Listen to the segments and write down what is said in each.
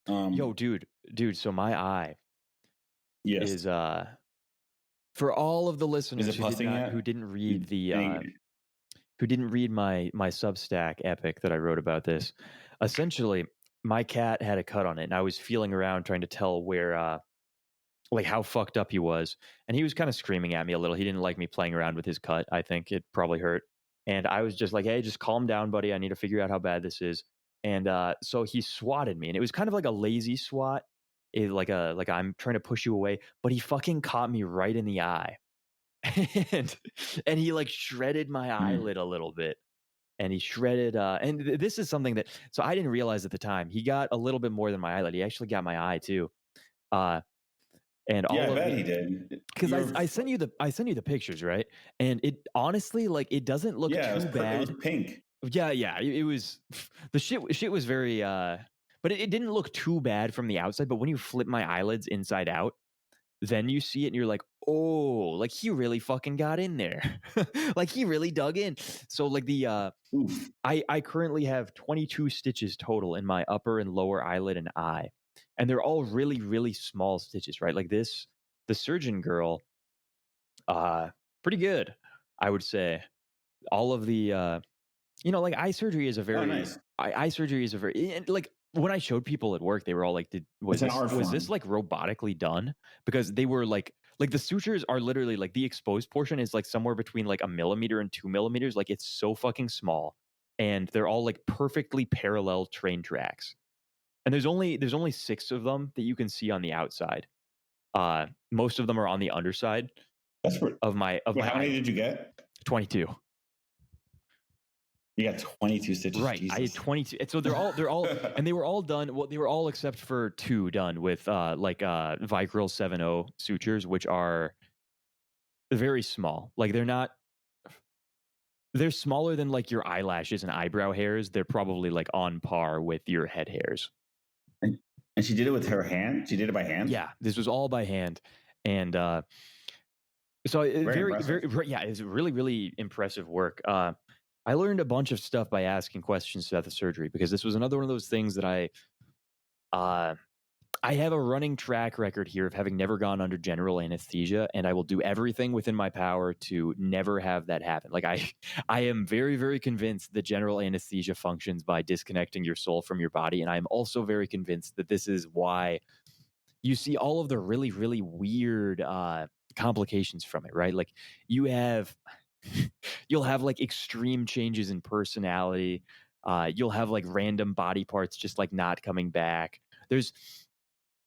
Yo, dude, so my eye Yes. is for all of the Is listeners it pussing who yet? didn't read Any my Substack epic that I wrote about this. Essentially, my cat had a cut on it, and I was feeling around trying to tell where like how fucked up he was, and he was kind of screaming at me a little. He didn't like me playing around with his cut. I think it probably hurt, and I was just like, "Hey, just calm down, buddy. I need to figure out how bad this is." And so he swatted me, and it was kind of like a lazy swat, like I'm trying to push you away, but he fucking caught me right in the eye, and he like shredded my mm, eyelid a little bit. And he shredded, this is something that, so I didn't realize at the time. He got a little bit more than my eyelid. He actually got my eye too. Uh, and yeah, all I of bet the, he did. because I sent you the pictures, right? And it honestly, like, it doesn't look Yeah, too it was bad. pink. Yeah, yeah, it was the shit was very but it didn't look too bad from the outside, but when you flip my eyelids inside out, then you see it and you're like, "Oh, like he really fucking got in there." Like he really dug in. So like Oof. I currently have 22 stitches total in my upper and lower eyelid and eye. And they're all really, really small stitches, right? Like this, the surgeon girl, uh, pretty good, I would say. All of the like eye surgery is a Oh, very nice. eye surgery is a very and like when I showed people at work, they were all like, "Did It's an art was this form. like robotically done?" Because they were like the sutures are literally like the exposed portion is like somewhere between like a millimeter and 2 millimeters. Like it's so fucking small, and they're all like perfectly parallel train tracks. And there's only 6 of them that you can see on the outside. Most of them are on the underside That's what. of Wait, my how many eyelid. did you get? 22. You got 22 stitches. Right. I had Jesus. 22. And so they're all and they were all done. Well, they were all except for 2 done with Vicryl 7.0 sutures, which are very small. Like they're smaller than like your eyelashes and eyebrow hairs. They're probably like on par with your head hairs. and, and she did it with her hand. She did it by hand. Yeah, this was all by hand. And so Very very, impressive. yeah, it's really, really impressive work. I learned a bunch of stuff by asking questions about the surgery because this was another one of those things that uh, I have a running track record here of having never gone under general anesthesia, and I will do everything within my power to never have that happen. Like I am very, very convinced that general anesthesia functions by disconnecting your soul from your body, and I'm also very convinced that this is why you see all of the really, really weird complications from it, right? Like you have, you'll have like extreme changes in personality. You'll have like random body parts just like not coming back. There's,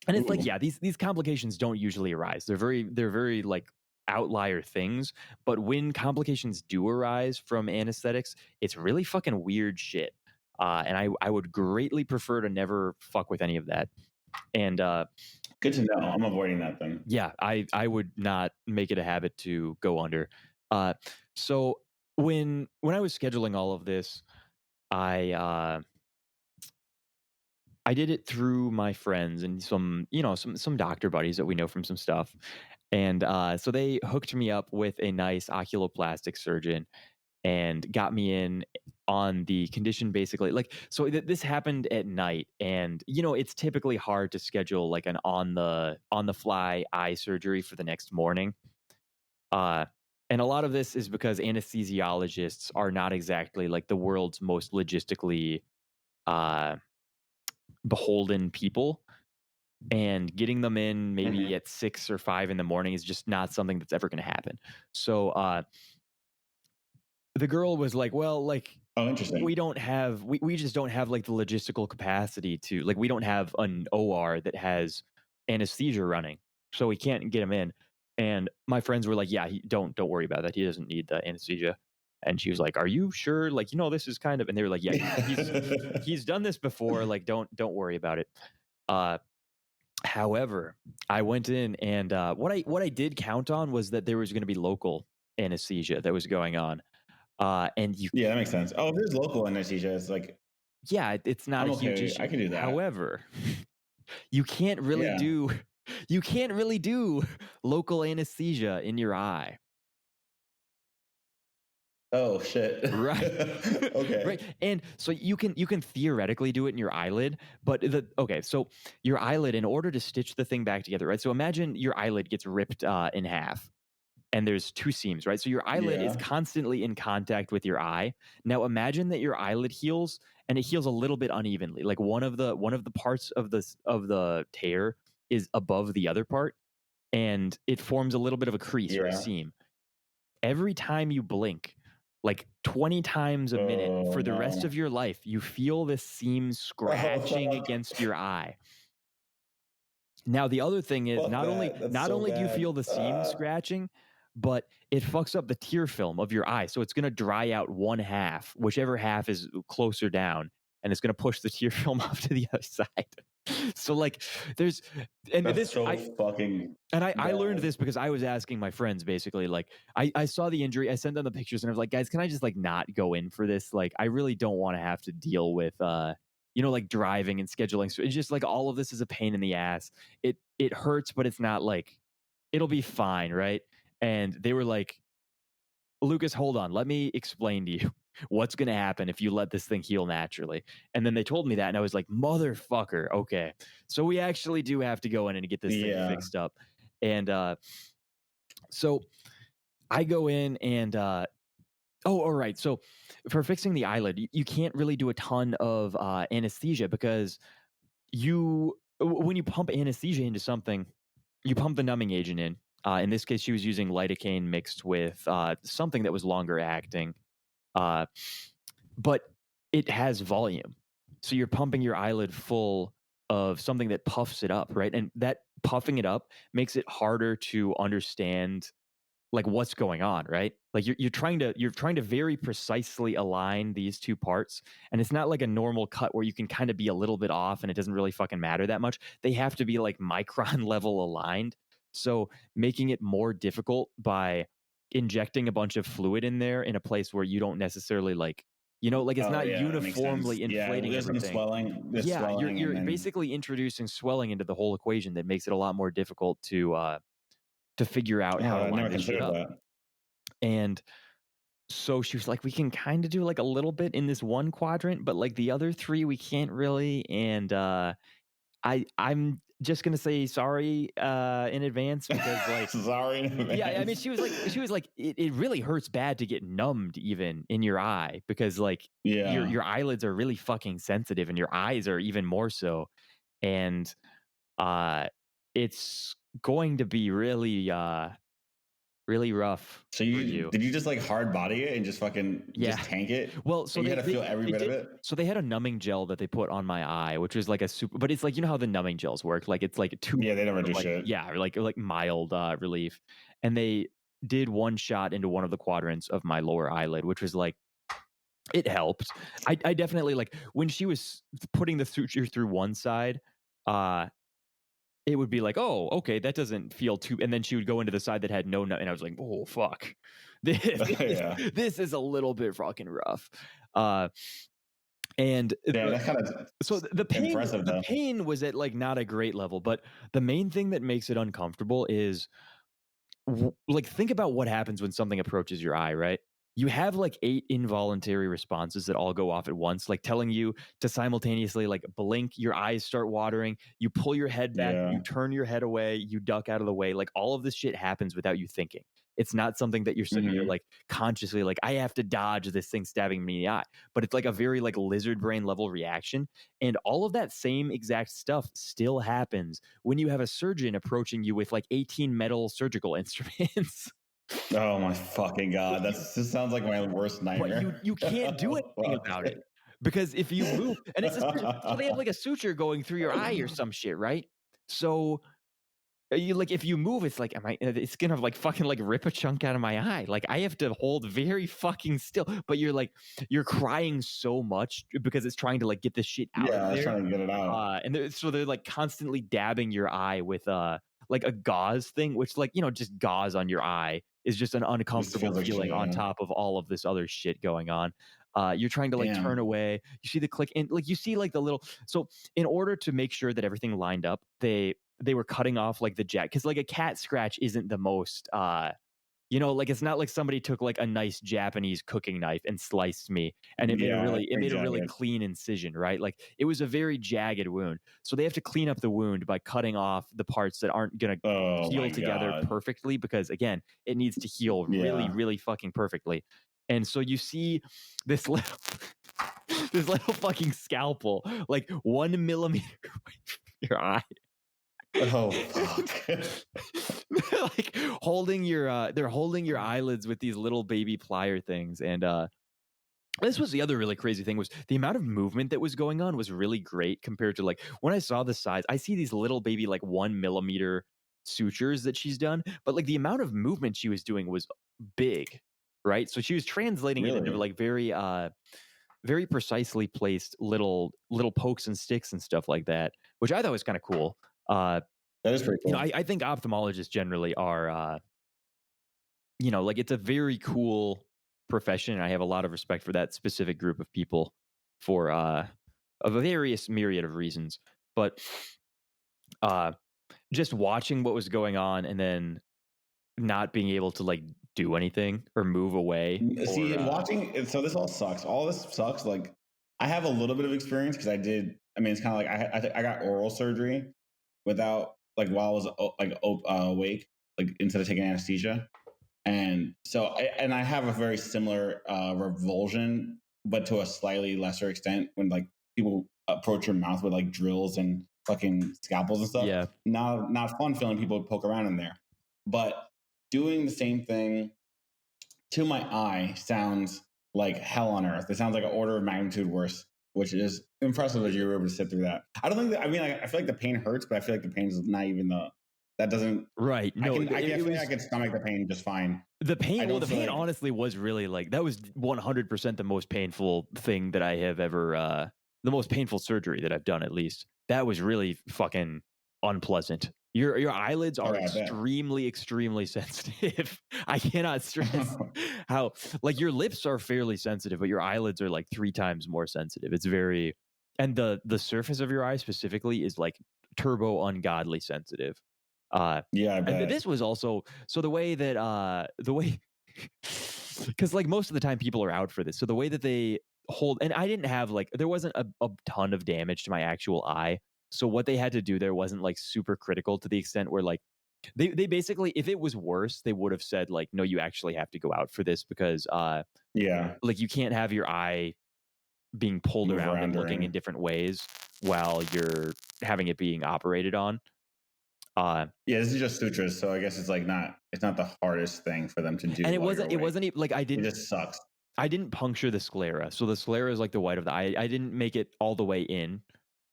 and it's like, Ooh. yeah, these complications don't usually arise. They're very like outlier things. But when complications do arise from anesthetics, it's really fucking weird shit. And I would greatly prefer to never fuck with any of that. And Good to know. I'm avoiding that then. yeah, I would not make it a habit to go under. Uh, so when I was scheduling all of this, I uh, I did it through my friends and some doctor buddies that we know from some stuff, and so they hooked me up with a nice oculoplastic surgeon and got me in on the condition basically like so this happened at night, and it's typically hard to schedule like an on the fly eye surgery for the next morning. Uh, and a lot of this is because anesthesiologists are not exactly like the world's most logistically uh, beholden people. And getting them in maybe Hmm. at 6 or 5 in the morning is just not something that's ever going to happen. So the girl was like, well, like, Oh, interesting. we just don't have like the logistical capacity to like, we don't have an OR that has anesthesia running. So we can't get him in. And my friends were like, yeah, don't worry about that. He doesn't need the anesthesia. And she was like, are you sure? Like, this is kind of, and they were like, yeah, he's done this before. Like, don't worry about it. Uh, However, I went in and what I did count on was that there was going to be local anesthesia that was going on. And you Yeah, that makes sense. Oh, if there's local anesthesia, it's like Yeah, it's not I'm a huge okay. I issue. can do that. However, you can't really Yeah. do you can't really do local anesthesia in your eye. Oh shit. Right. Okay. Right. And so you can theoretically do it in your eyelid, but so your eyelid, in order to stitch the thing back together, right? So imagine your eyelid gets ripped in half and there's two seams, right? So your eyelid is Yeah. constantly in contact with your eye. Now imagine that your eyelid heals and it heals a little bit unevenly. Like one of the parts of the tear is above the other part and it forms a little bit of a crease or a Yeah. seam. Every time you blink, like 20 times a minute Oh for the rest no. of your life, you feel this seam Oh scratching fuck. against your eye. Now the other thing is Fuck not only that. That's not so only do you bad. feel the seam scratching, but it fucks up the tear film of your eye. So it's going to dry out one half, whichever half is closer down, and it's going to push the tear film off to the other side. So like there's and That's this so I fucking and I learned bad. this because I was asking my friends basically, like, I saw the injury, I sent them the pictures, and I was like, guys, can I just like not go in for this? Like, I really don't want to have to deal with like driving and scheduling. So it's just like all of this is a pain in the ass. It hurts, but it's not like it'll be fine, right? And they were like, Lucas, hold on, let me explain to you what's gonna happen if you let this thing heal naturally. And then they told me that, and I was like, motherfucker, okay. So we actually do have to go in and get this thing Yeah. fixed up. And so I go in and all right. So for fixing the eyelid, you can't really do a ton of anesthesia because when you pump anesthesia into something, you pump the numbing agent in. In this case, she was using lidocaine mixed with something that was longer acting, uh, but it has volume. So you're pumping your eyelid full of something that puffs it up, right? And that puffing it up makes it harder to understand like what's going on, right? Like you're trying to very precisely align these two parts, and it's not like a normal cut where you can kind of be a little bit off and it doesn't really fucking matter that much. They have to be like micron level aligned. So making it more difficult by injecting a bunch of fluid in there in a place where you don't necessarily like it's Oh not yeah, that makes sense. uniformly Yeah. inflating There's some everything. swelling. There's Yeah, you're swelling and you're then basically introducing swelling into the whole equation that makes it a lot more difficult to figure out how oh, to I line never this shit considered up. that. And so she was like, we can kind of do like a little bit in this one quadrant, but like the other three, we can't really. And I'm just gonna say sorry in advance because like Sorry in yeah, I mean advance. she was like it really hurts bad to get numbed even in your eye because like your Yeah. your eyelids are really fucking sensitive and your eyes are even more so. And uh it's going to be really rough So for you you. did you just like hard body it and just fucking Yeah. just tank it? Well, so And you they had to they feel every they bit of did it? so they had a numbing gel that they put on my eye, which was like a super but it's like you know how the numbing gels work? Like it's like 2 Yeah, they layers never of do like shit. yeah, or like mild relief. And they did one shot into one of the quadrants of my lower eyelid, which was like it helped. I definitely like when she was putting the suture through one side, uh it would be like, "Oh, okay, that doesn't feel too," and then she would go into the side that had no nut, and I was like, "Oh, fuck. This is Yeah. this is a little bit fucking rough." Uh, and Yeah, that's kind of so the pain impressive the though. pain was at, like, not a great level, but the main thing that makes it uncomfortable is like think about what happens when something approaches your eye, right? You have like 8 involuntary responses that all go off at once, like telling you to simultaneously like blink, your eyes start watering, you pull your head back, you Yeah. turn your head away, you duck out of the way. Like all of this shit happens without you thinking. It's not something that you're sitting there Mhm. like consciously like I have to dodge this thing stabbing me in the eye, but it's like a very like lizard brain level reaction, and all of that same exact stuff still happens when you have a surgeon approaching you with like 18 metal surgical instruments. Oh my fucking But god. you This sounds like my worst but you nightmare. you can't do Oh anything fuck. about it because if you move and it's a so they have like a suture going through your eye or some shit, right? So you like if you move, it's like, am I? It's gonna like fucking like rip a chunk out of my eye. Like I have to hold very fucking still. But you're crying so much because it's trying to like get this shit out Yeah, of I was there. trying to get it out. So they're like constantly dabbing your eye with like a gauze thing, which like just gauze on your eye is just an This uncomfortable feels like feeling shit, on yeah. top of all of this other shit going on. You're trying to like turn Damn. away. You see the click and like you see like the little so in order to make sure that everything lined up, they were cutting off like the jack because like a cat scratch isn't the most You know, like it's not like somebody took like a nice Japanese cooking knife and sliced me and Yeah, it made a really exactly. clean incision, right? Like it was a very jagged wound. So they have to clean up the wound by cutting off the parts that aren't going to Oh heal my together god. perfectly because again, it needs to heal really Yeah. really fucking perfectly. And so you see this little this little fucking scalpel like 1 millimeter away from your eye. Oh fuck. They're like holding your they're holding your eyelids with these little baby plier things. And this was the other really crazy thing was the amount of movement that was going on was really great compared to like when I saw the size. I see these little baby like 1 millimeter sutures that she's done, but like the amount of movement she was doing was big, right? So she was translating it into Really? like very precisely placed little pokes and sticks and stuff like that, which I thought was kind of cool. uh That is pretty you know, cool. I think ophthalmologists generally are you know, like it's a very cool profession. And I have a lot of respect for that specific group of people for of a various myriad of reasons. But uh just watching what was going on and then not being able to like do anything or move away See, or watching so this all sucks. All this sucks. Like, I have a little bit of experience because I did. I mean, it's kind of like I got oral surgery without like while I was awake, like instead of taking anesthesia. And so, and I have a very similar revulsion, but to a slightly lesser extent when like people approach your mouth with like drills and fucking scalpels and stuff. yeah. Not fun feeling people poke around in there, but doing the same thing to my eye sounds like hell on earth. It sounds like an order of magnitude worse, which is impressive that you were able to sit through that. I don't think that. I mean, I feel like the pain hurts, but I feel like the pain is not even the. That doesn't. Right. No, I it feel like I was can stomach the pain just fine. the I pain. Well, don't the feel pain like. honestly was really like that was 100% the most painful thing that I have ever the most painful surgery that I've done at least. That was really fucking unpleasant. Your eyelids Oh, are yeah, I bet. extremely sensitive. I cannot stress how like your lips are fairly sensitive, but your eyelids are like 3 times more sensitive. It's very and the surface of your eye specifically is like turbo ungodly sensitive. Yeah, I And bet. this was also so the way that the way because like most of the time people are out for this. So the way that they hold and I didn't have like there wasn't a ton of damage to my actual eye. So what they had to do there wasn't like super critical to the extent where like they basically if it was worse, they would have said like, no, you actually have to go out for this because Yeah, like you can't have your eye being pulled move around around and looking in during. different ways while you're having it being operated on. Uh Yeah, this is just sutures, so I guess it's like not. It's not the hardest thing for them to do and while you're it awake. wasn't even like It just sucks. I didn't puncture the sclera. So the sclera is like the white of the eye. I didn't make it all the way in.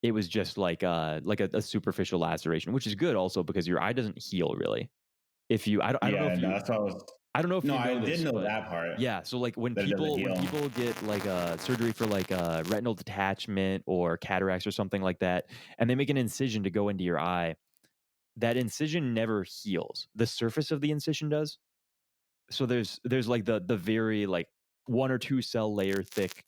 It was just like a superficial laceration, which is good also because your eye doesn't heal really. If you I don't know Yeah, if no, you that's what I was. I don't know if No, you I know did this, know but that part yeah, so like that it doesn't when heal. people get like a surgery for like a retinal detachment or cataracts or something like that, and they make an incision to go into your eye, that incision never heals. The surface of the incision does. So there's like the very like 1 or 2 cell layer thick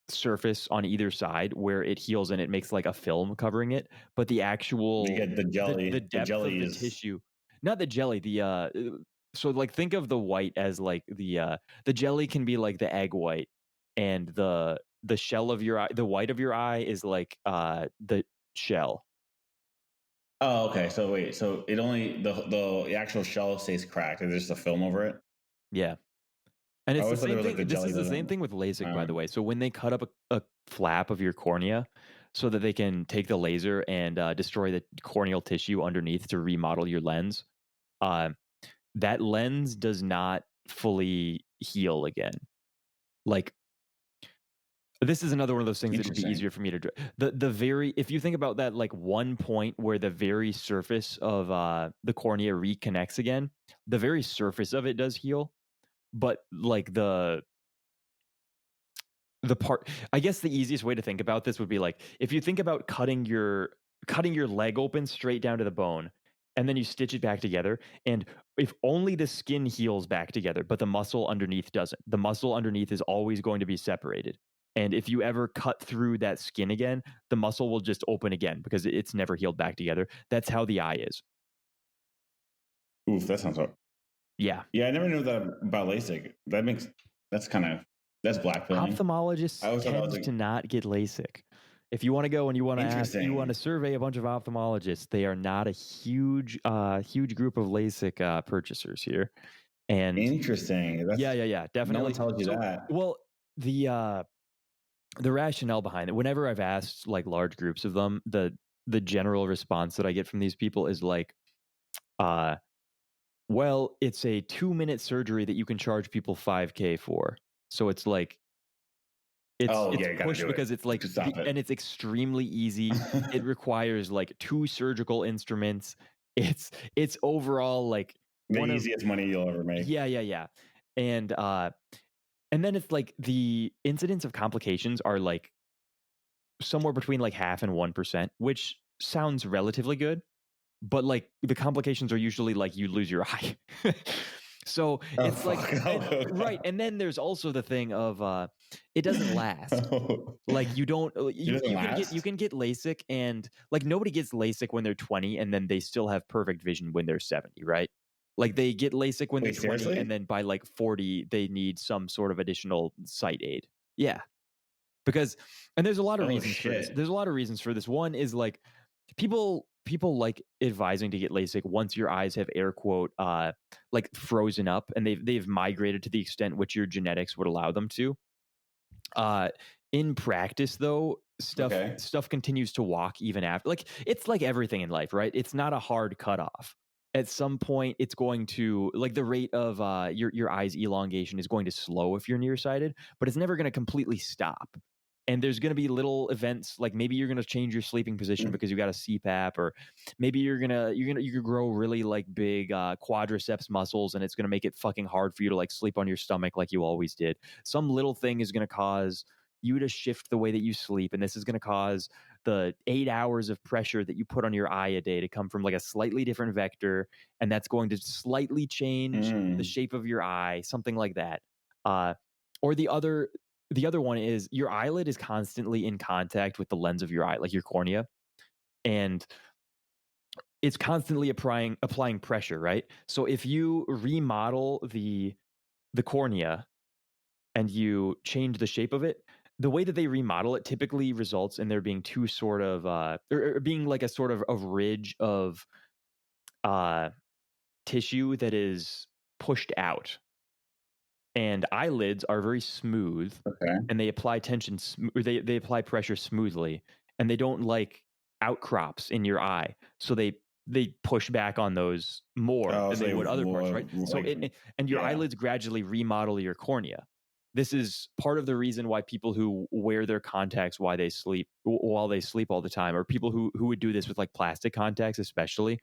surface on either side where it heals and it makes like a film covering it, but the You actual get the the jelly. The depth of jelly the is. tissue, not the jelly, so like think of the white as like the jelly can be like the egg white and the shell of your eye, the white of your eye is like the shell. Oh, okay. So wait. So it only the actual shell stays cracked. There's just a film over it. Yeah. And I it's the always thought there same was like thing. the This jelly is the same doesn't. thing with LASIK, by Uh, the way. So when they cut up a flap of your cornea so that they can take the laser and destroy the corneal tissue underneath to remodel your lens, uh, that lens does not fully heal again. Like this is another one of those things that would be Interesting. easier for me to the very if you think about that like one point where the very surface of the cornea reconnects again, the very surface of it does heal, but like the part I guess the easiest way to think about this would be like if you think about cutting your leg open straight down to the bone and then you stitch it back together, and if only the skin heals back together but the muscle underneath doesn't, the muscle underneath is always going to be separated. And if you ever cut through that skin again, the muscle will just open again because it's never healed back together. That's how the eye is. Oof, that sounds hard. Yeah. Yeah, I never knew that about LASIK. That's blackpilling. I Ophthalmologists always thought that was tend like to not get LASIK. If you want to go and you want to interesting. survey a bunch of ophthalmologists, they are not a huge group of LASIK purchasers here. And Interesting. yeah, That's yeah, yeah, no one definitely. tells you So, that. well, the uh, the rationale behind it, whenever I've asked like large groups of them, the general response that I get from these people is like, uh, well, it's a 2-minute surgery that you can charge people 5K for. So it's like Oh it's yeah, you gotta pushed do it. because it's like Just stop it. and it's extremely easy. It requires like 2 surgical instruments. It's overall like The one of easiest money you'll ever make. yeah, yeah, yeah. And and then it's like the incidence of complications are like somewhere between like half and 1%, which sounds relatively good, but like the complications are usually like you lose your eye. So Oh it's like fuck. and Oh, right, and then there's also the thing of it doesn't last. oh. Like you don't It doesn't you last? can get LASIK and like nobody gets LASIK when they're 20 and then they still have perfect vision when they're 70, right? Like they get LASIK when they're Wait, 20 and seriously? then by like 40 they need some sort of additional sight aid. Yeah. Because and there's a lot of Oh reasons for this. shit. There's a lot of reasons for this. One is like people like advising to get LASIK once your eyes have air quote like frozen up and they've migrated to the extent which your genetics would allow them to. Uh, in practice, though, Okay. stuff continues to walk even after. Like it's like everything in life, right? It's not a hard cutoff. At some point, it's going to like the rate of your eyes elongation is going to slow if you're nearsighted, but it's never going to completely stop. And there's going to be little events like maybe you're going to change your sleeping position Mm. because you got a CPAP, or maybe you could grow really like big quadriceps muscles, and it's going to make it fucking hard for you to like sleep on your stomach like you always did. Some little thing is going to cause you to shift the way that you sleep, and this is going to cause the 8 hours of pressure that you put on your eye a day to come from like a slightly different vector, and that's going to slightly change the Mm. shape of your eye, something like that. uh, or the other one is your eyelid is constantly in contact with the lens of your eye, like your cornea, and it's constantly applying pressure, right? So if you remodel the cornea and you change the shape of it, the way that they remodel it typically results in there being two sort of or being like a sort of ridge of uh tissue that is pushed out. And eyelids are very smooth Okay. and they apply or they apply pressure smoothly, and they don't like outcrops in your eye. So they push back on those more Oh, than so they they would other parts, right? So like and your yeah. eyelids gradually remodel your cornea. This is part of the reason why people who wear their contacts while they sleep all the time, or people who would do this with like plastic contacts especially,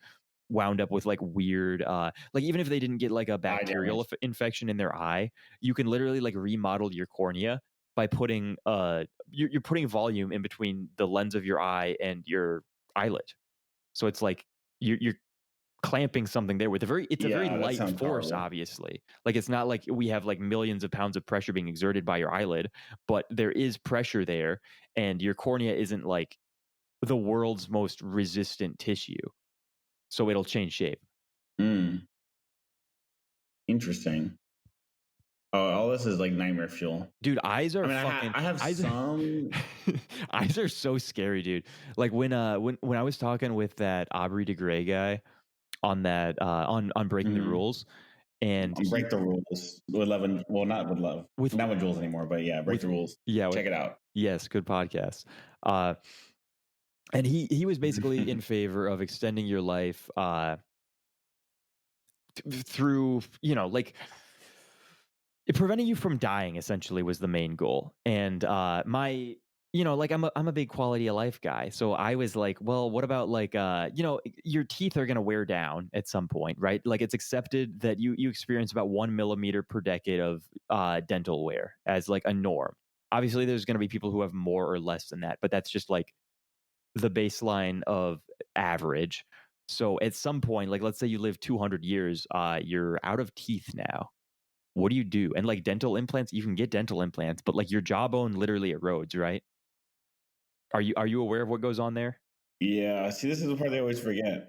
wound up with like weird like even if they didn't get like a Eye bacterial damage. infection in their eye, you can literally like remodel your cornea by putting you're putting volume in between the lens of your eye and your eyelid. So it's like you're clamping something there with it's a very Yeah, that light sounds force, horrible. obviously. Like it's not like we have like millions of pounds of pressure being exerted by your eyelid, but there is pressure there, and your cornea isn't like the world's most resistant tissue, so it'll change shape. Mm. Interesting. Oh, all this is like nightmare fuel. Dude, eyes I are mean, fucking I have eyes. some. Eyes are so scary, dude. Like when I was talking with that Aubrey de Grey guy on that on Breaking the Mhm. Rules, and he Break the rules with love and well, not with love, with not with Jules anymore, but yeah, break with the rules. yeah with Check it out. yes, good podcast. Uh, and he was basically in favor of extending your life through like preventing you from dying essentially was the main goal. And my like I'm a big quality of life guy, so I was like, well, what about like your teeth are going to wear down at some point, right? Like it's accepted that you experience about 1 millimeter per decade of dental wear as like a norm. Obviously there's going to be people who have more or less than that, but that's just like the baseline of average. So at some point, like let's say you live 200 years, you're out of teeth now. What do you do? And like dental implants, you can get dental implants, but like your jawbone literally erodes, right? Are you aware of what goes on there? Yeah, see, this is the part they always forget.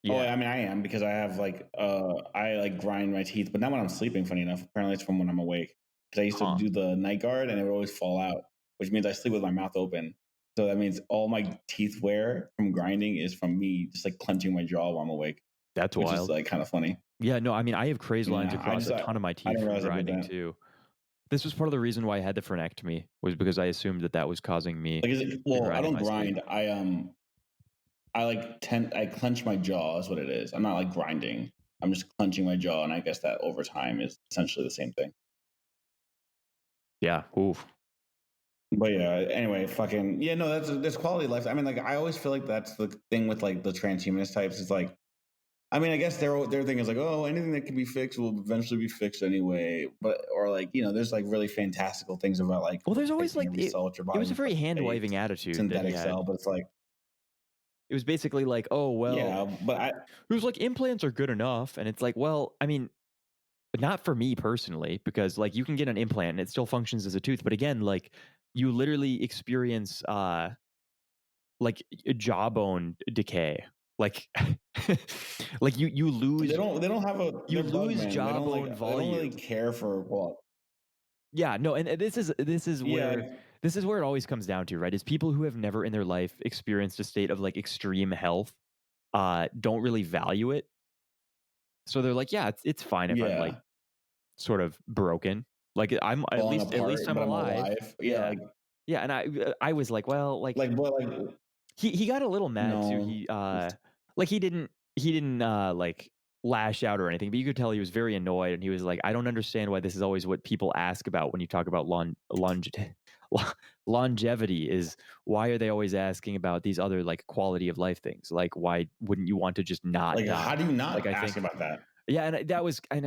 Oh, Yeah. I mean, I am because I have I like grind my teeth, but not when I'm sleeping. Funny enough, apparently it's from when I'm awake. Because I used to Huh. do the night guard and it would always fall out, which means I sleep with my mouth open. So that means all my teeth wear from grinding is from me just like clenching my jaw while I'm awake, That's which is wild. like kind of funny. Yeah, no, I mean, I have crazed lines Yeah, across a ton of my I teeth didn't from realize I did grinding that. too. This was part of the reason why I had the frenectomy, was because I assumed that that was causing me Like, is it? to Well, I grind in don't my sleep. grind. I clench my jaw is what it is. I'm not like grinding. I'm just clenching my jaw, and I guess that over time is essentially the same thing. Yeah, oof. But yeah, anyway, fucking yeah, no, that's quality of life. I mean, like I always feel like that's the thing with like the transhumanist types. Is like, I mean, I guess their thing is like, oh, anything that can be fixed will eventually be fixed anyway. But or like there's like really fantastical things about like Well, there's always replacing like every cell with your it body was a with very like hand a waving attitude that he synthetic had. cell. But it's like, It was basically like, oh well, yeah, but I it was like implants are good enough, and it's like, well, I mean, not for me personally, because like you can get an implant and it still functions as a tooth, but again, like you literally experience like jawbone decay, like like they don't have a you they're bug lose men. jawbone They don't really volume. care for Yeah, no, and yeah, this is where it always comes down to, right? Is people who have never in their life experienced a state of like extreme health don't really value it. So they're like, yeah, it's fine if I'm like yeah, sort of broken. Like I'm falling at least apart, I'm but I'm alive. alive. Yeah, Yeah. Yeah, and I was like, well, like but he got a little mad too. no, Like he didn't like lash out or anything, but you could tell he was very annoyed and he was like, I don't understand why this is always what people ask about when you talk about longevity is why are they always asking about these other like quality of life things? Like why wouldn't you want to just not like how die? do you Like not I ask think about that? yeah, and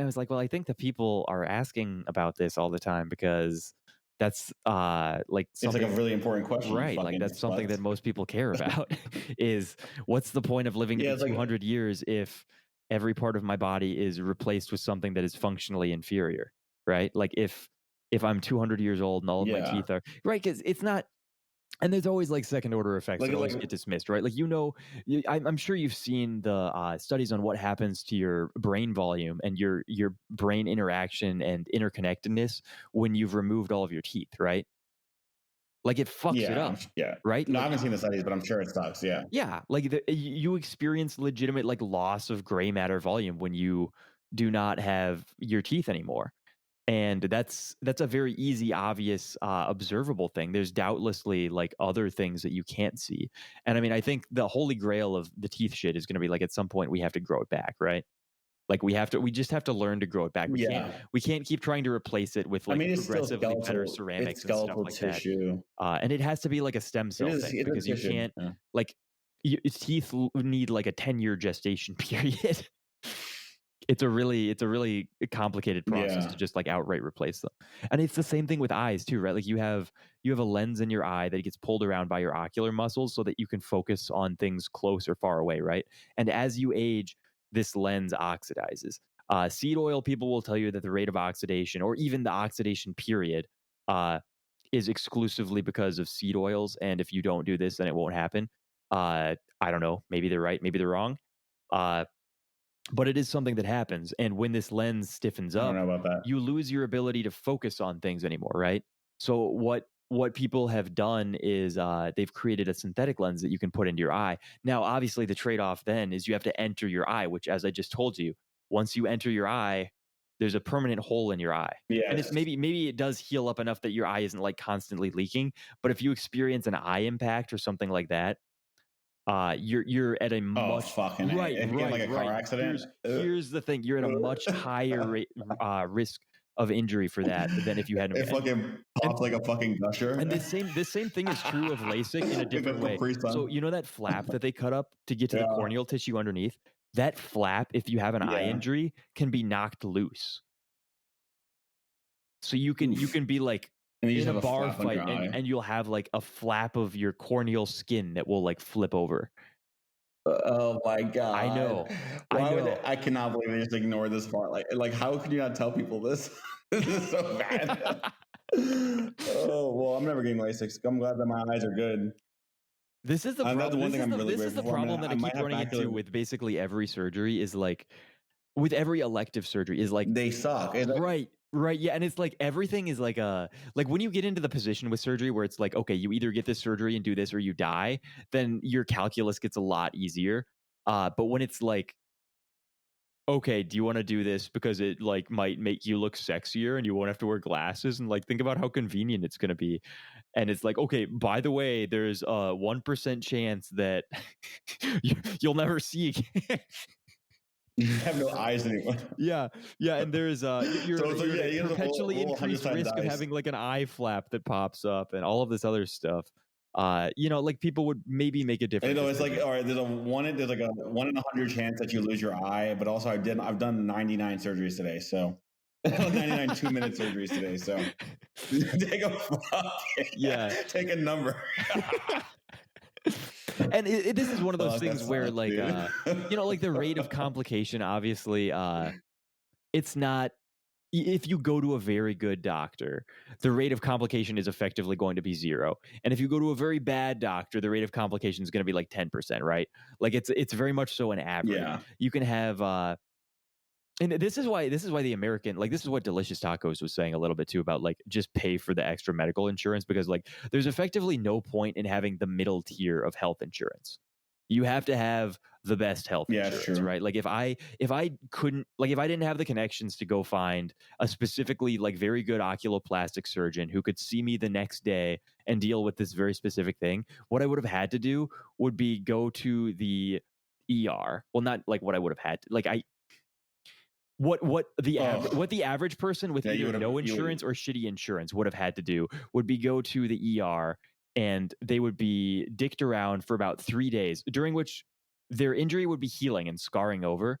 I was like, well, I think the people are asking about this all the time because that's like It's like a something really important question. You right, like fucking that's something that slut. most people care about is what's the point of living to Yeah, be it's like 200 years if every part of my body is replaced with something that is functionally inferior, right? Like if I'm 200 years old and all of my yeah, teeth are right cuz it's not and there's always like second order effects that always like get dismissed, right? Like, I'm sure you've seen the studies on what happens to your brain volume and your brain interaction and interconnectedness when you've removed all of your teeth, right? Like it fucks it yeah, up, yeah. right? No, I Like, haven't seen the studies, but I'm sure it sucks. Yeah, yeah, like you experience legitimate like loss of gray matter volume when you do not have your teeth anymore. And that's a very easy, obvious, observable thing. There's doubtlessly like other things that you can't see. And I mean, I think the holy grail of the teeth shit is going to be like at some point we have to grow it back, right? Like we just have to learn to grow it back. yeah. We can't keep trying to replace it with I like mean, it's still progressively better skeletal. It's ceramics and stuff skeletal like that. tissue. And it has to be like a stem It cell is. thing It is because you tissue. can't Yeah. like teeth need like a 10-year gestation period. It's a really complicated process Yeah. to just like outright replace them. And it's the same thing with eyes too, right? Like you have a lens in your eye that gets pulled around by your ocular muscles so that you can focus on things close or far away, right? And as you age, this lens oxidizes. Seed oil people will tell you that the rate of oxidation or even the oxidation period uh, is exclusively because of seed oils. And if you don't do this, then it won't happen. I don't know. Maybe they're right. Maybe they're wrong. Uh, but it is something that happens. And when this lens stiffens I don't up, know about that. you lose your ability to focus on things anymore, right? So what people have done is they've created a synthetic lens that you can put into your eye. Now, obviously, the trade off then is you have to enter your eye, which, as I just told you, once you enter your eye, there's a permanent hole in your eye. And it's Yes. maybe it does heal up enough that your eye isn't like constantly leaking. But if you experience an eye impact or something like that, you're at a Oh, much fucking A. If you get in like a car right. accident, Here's the thing: you're at a much higher risk of injury for that than if you hadn't. it fucking And pops like a fucking gusher. and this same thing is true of LASIK in a Like a different way. Capri So Sun. you know that flap that they cut up to get to the Yeah. corneal tissue underneath. That flap, if you have an eye Yeah. injury, can be knocked loose. So you Oof. can be like And you just in a have a bar flap on your fight eye. and you'll have like a flap of your corneal skin that will like flip over. Oh my I god! know. I Why would know. I cannot believe they just ignore this part. Like how could you not tell people this? This is so bad. Oh well, I'm never getting LASIK. I'm glad that my eyes are good. This is the That's the problem. one This thing is I'm the really this is grateful the for. problem that I I might keep have running into vascular. with basically every surgery is like with every elective surgery is like They suck. It's like, right, yeah, and it's like everything is like a like when you get into the position with surgery where it's like okay, you either get this surgery and do this or you die, then your calculus gets a lot easier. But when it's like okay, do you want to do this because it like might make you look sexier and you won't have to wear glasses and like think about how convenient it's going to be. And it's like, okay, by the way, there's a 1% chance that you'll never see again. you have no eyes anymore. Yeah, yeah, and there's So you're at yeah, a you have to perpetually roll increased 100 risk of dice. having like an eye flap that pops up and all of this other stuff. Like people would maybe make a different It's like decision. all right. There's like a 1 in 100 chance that you lose your eye, but also I've done 99 surgeries today, so 99 2-minute surgeries today. So take Yeah. take a number. And this is one of those Fuck, that things where sucks, like dude. like the rate of complication obviously it's not if you go to a very good doctor, the rate of complication is effectively going to be zero. And if you go to a very bad doctor, the rate of complication is going to be like 10%, right? Like it's very much so an average. Yeah. You can have and this is why the American like this is what Delicious Tacos was saying a little bit too about like just pay for the extra medical insurance because like there's effectively no point in having the middle tier of health insurance. You have to have the best health Yeah, it's insurance, true. right? Like if I couldn't like if I didn't have the connections to go find a specifically like very good oculoplastic surgeon who could see me the next day and deal with this very specific thing, what I would have had to do would be go to the ER. Well, not like what I would have had to, like I what the average person with Yeah, either no insurance or shitty insurance would have had to do would be go to the ER and they would be dicked around for about 3 days during which their injury would be healing and scarring over.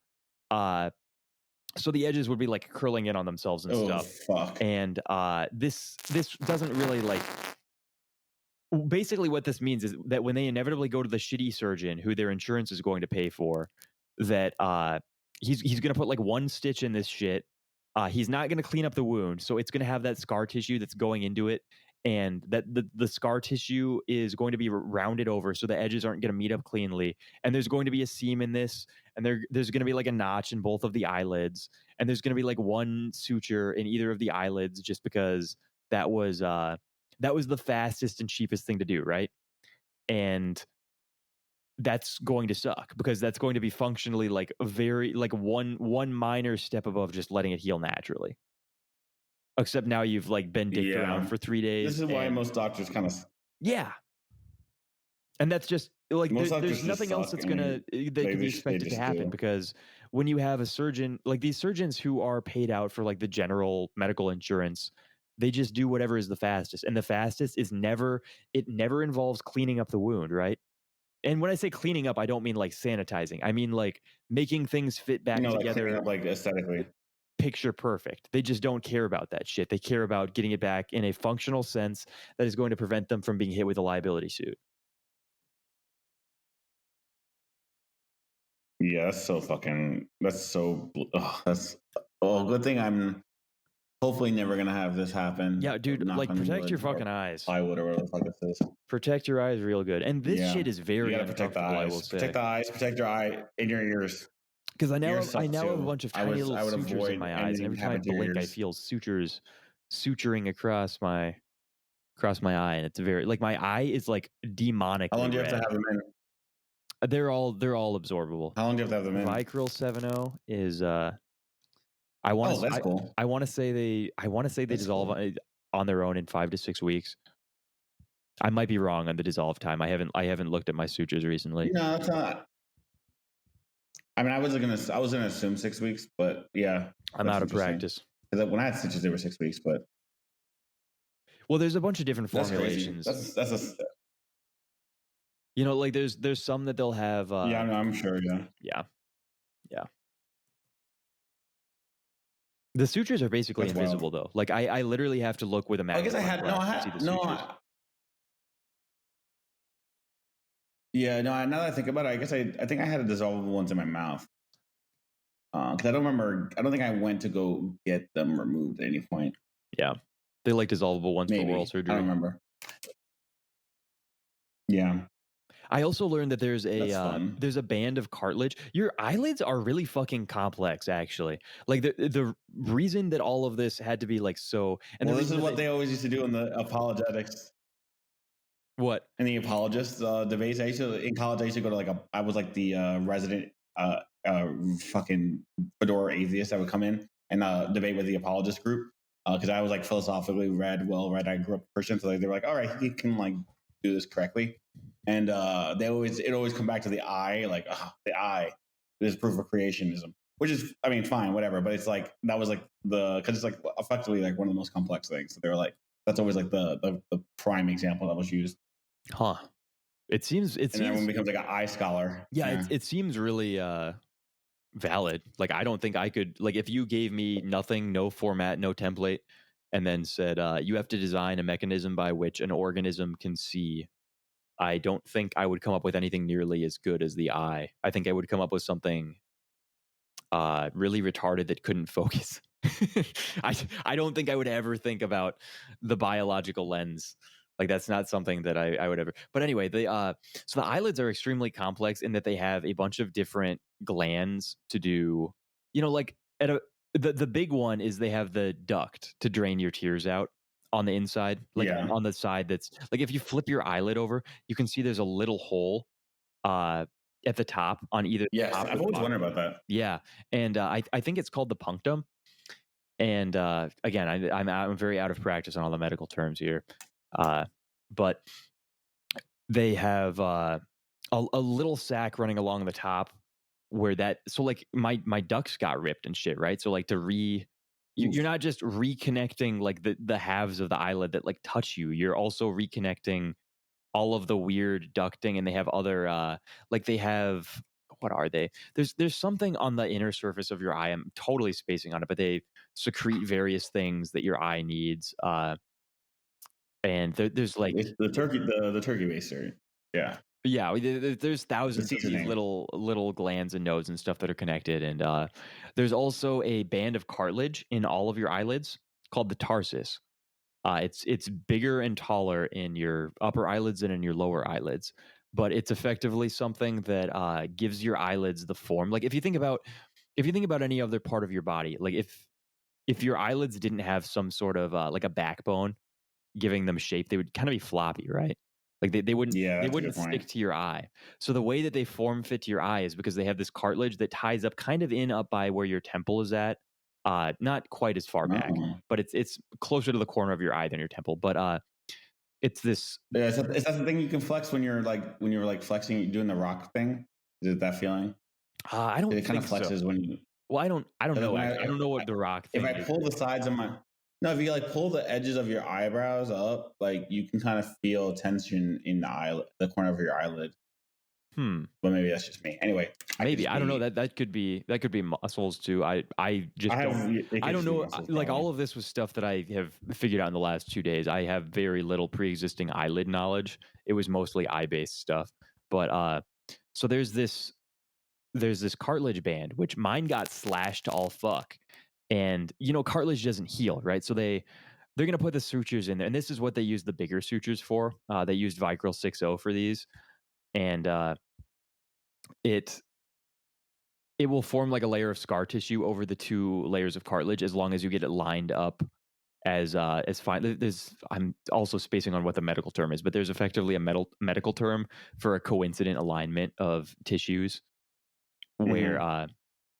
So the edges would be like curling in on themselves and stuff. Fuck. And this doesn't really like basically what this means is that when they inevitably go to the shitty surgeon who their insurance is going to pay for, that he's going to put like one stitch in this shit. He's not going to clean up the wound, so it's going to have that scar tissue that's going into it, and that the scar tissue is going to be rounded over, so the edges aren't going to meet up cleanly. And there's going to be a seam in this, and there's going to be like a notch in both of the eyelids, and there's going to be like one suture in either of the eyelids, just because that was the fastest and cheapest thing to do, right? And that's going to suck because that's going to be functionally like a very like one minor step above just letting it heal naturally. Except now you've like been dicked around for 3 days. This is why most doctors kind of yeah, and that's just like there's nothing else that's gonna that can be expected to happen because when you have a surgeon like these surgeons who are paid out for like the general medical insurance, they just do whatever is the fastest, and the fastest is never involves cleaning up the wound, right? And when I say cleaning up, I don't mean like sanitizing. I mean like making things fit back like together, up, like aesthetically, picture perfect. They just don't care about that shit. They care about getting it back in a functional sense that is going to prevent them from being hit with a liability suit. Yeah, that's so good thing I'm hopefully never gonna have this happen. Yeah, dude, like protect your fucking eyes. Plywood or whatever the fuck this is. Protect your eyes real good. And this shit is very protect the uncomfortable, I eyes. will say. Protect the eyes, protect your eye and your ears. Because I now have a bunch of tiny little sutures avoid in my eyes, and every time I blink, I feel suturing across my eye, and it's very like my eye is like demonically How long do you red. have to have them in? They're all absorbable. How long do you have to have them in? Vicryl 7.0 is I want to cool. I want to say they dissolve on their own in 5 to 6 weeks. I might be wrong on the dissolve time. I haven't looked at my sutures recently. No, it's not. I mean, I was gonna assume 6 weeks, but yeah, I'm out of practice. Because when I had stitches, they were 6 weeks, but well, there's a bunch of different formulations. That's like there's some that they'll have. Yeah, no, I'm sure. Yeah. The sutures are basically invisible, though. Like I literally have to look with a magnifying glass to see the sutures. Yeah, no. Now that I think about it, I guess I think I had a dissolvable ones in my mouth. Because I don't remember. I don't think I went to go get them removed at any point. Yeah, they like dissolvable ones for oral surgery. I don't remember. Yeah. I also learned that That's fun. there's a band of cartilage. Your eyelids are really fucking complex, actually. Like the reason that all of this had to be like so, and the Well, this reason is that what they always used to do in the apologetics what and the apologists debates. In college, I used to go to I was like the resident fucking fedora atheist. I would come in and debate with the apologist group because I was like philosophically well read. I grew up Christian, so they were like, all right, he can like do this correctly. And it always come back to the eye, like the eye is proof of creationism, which is, I mean, fine, whatever. But it's like that was like because it's like effectively like one of the most complex things. So they were like, that's always like the prime example that was used. huh? It And everyone seems becomes like an eye scholar. yeah, Yeah. it seems really valid. Like I don't think I could like if you gave me nothing, no format, no template, and then said you have to design a mechanism by which an organism can see. I don't think I would come up with anything nearly as good as the eye. I think I would come up with something really retarded that couldn't focus. I don't think I would ever think about the biological lens. Like that's not something that I would ever. But anyway, so the eyelids are extremely complex in that they have a bunch of different glands to do. You know, like the big one is they have the duct to drain your tears out on the inside, like Yeah. on the side that's like if you flip your eyelid over, you can see there's a little hole uh, at the top on either the Yes. top or I've the always bottom. wondered about that. Yeah, and I think it's called the punctum. And again, I'm very out of practice on all the medical terms here, uh, but they have a little sac running along the top where that so like my ducts got ripped and shit, right? So like you're Oof. not just reconnecting like the halves of the eyelid that like touch you. You're also reconnecting all of the weird ducting, and they have other like they have what are they? There's something on the inner surface of your eye. I'm totally spacing on it, but they secrete various things that your eye needs. And there's like It's the turkey baster. Yeah. yeah, there's The thousands of these seasoning. little glands and nodes and stuff that are connected, and there's also a band of cartilage in all of your eyelids called the tarsus. It's bigger and taller in your upper eyelids than in your lower eyelids, but it's effectively something that gives your eyelids the form. Like if you think about any other part of your body, like if your eyelids didn't have some sort of like a backbone giving them shape, they would kind of be floppy, right? Like Yeah, they that's a wouldn't good point. stick to your eye. So the way that they form fit to your eye is because they have this cartilage that ties up kind of in up by where your temple is at. Not quite as far back, Oh. but it's closer to the corner of your eye than your temple. But it's this. Yeah, is that the thing you can flex when you're like flexing, doing the rock thing? Is it that feeling? I don't It kind of think so. flexes when you Well, I don't know when actually. I don't know what the rock if thing I is. pull the sides of my no, if you like pull the edges of your eyebrows up, like you can kind of feel tension in the corner of your eyelid. Hmm. But maybe that's just me. Anyway, I could Maybe just I don't know be. that could be muscles too. I I just have. don't. It I could don't just be know. muscles, Like probably. all of this was stuff that I have figured out in the last 2 days. I have very little pre-existing eyelid knowledge. It was mostly eye-based stuff. But so there's this cartilage band which mine got slashed to all fuck, and you know cartilage doesn't heal, right? So they're gonna put the sutures in there, and this is what they use the bigger sutures for. They used Vicryl 6.0 for these, and it it will form like a layer of scar tissue over the two layers of cartilage as long as you get it lined up as fine. There's I'm also spacing on what the medical term is, but there's effectively a medical term for a coincident alignment of tissues where Hmm.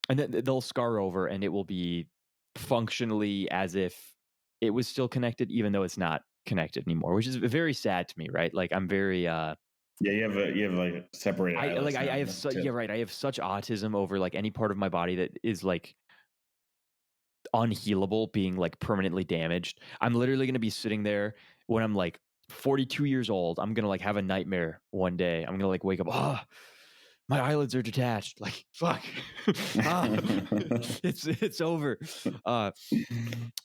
and then they'll scar over and it will be functionally as if it was still connected even though it's not connected anymore, which is very sad to me, right? Like I'm very Yeah, you have like separated eyelids I now. have yeah, right, I have such autism over like any part of my body that is like unhealable being like permanently damaged. I'm literally going to be sitting there when I'm like 42 years old. I'm going to like have a nightmare one day. I'm going to like wake up, ah, my eyelids are detached. Like fuck. ah, it's over. Uh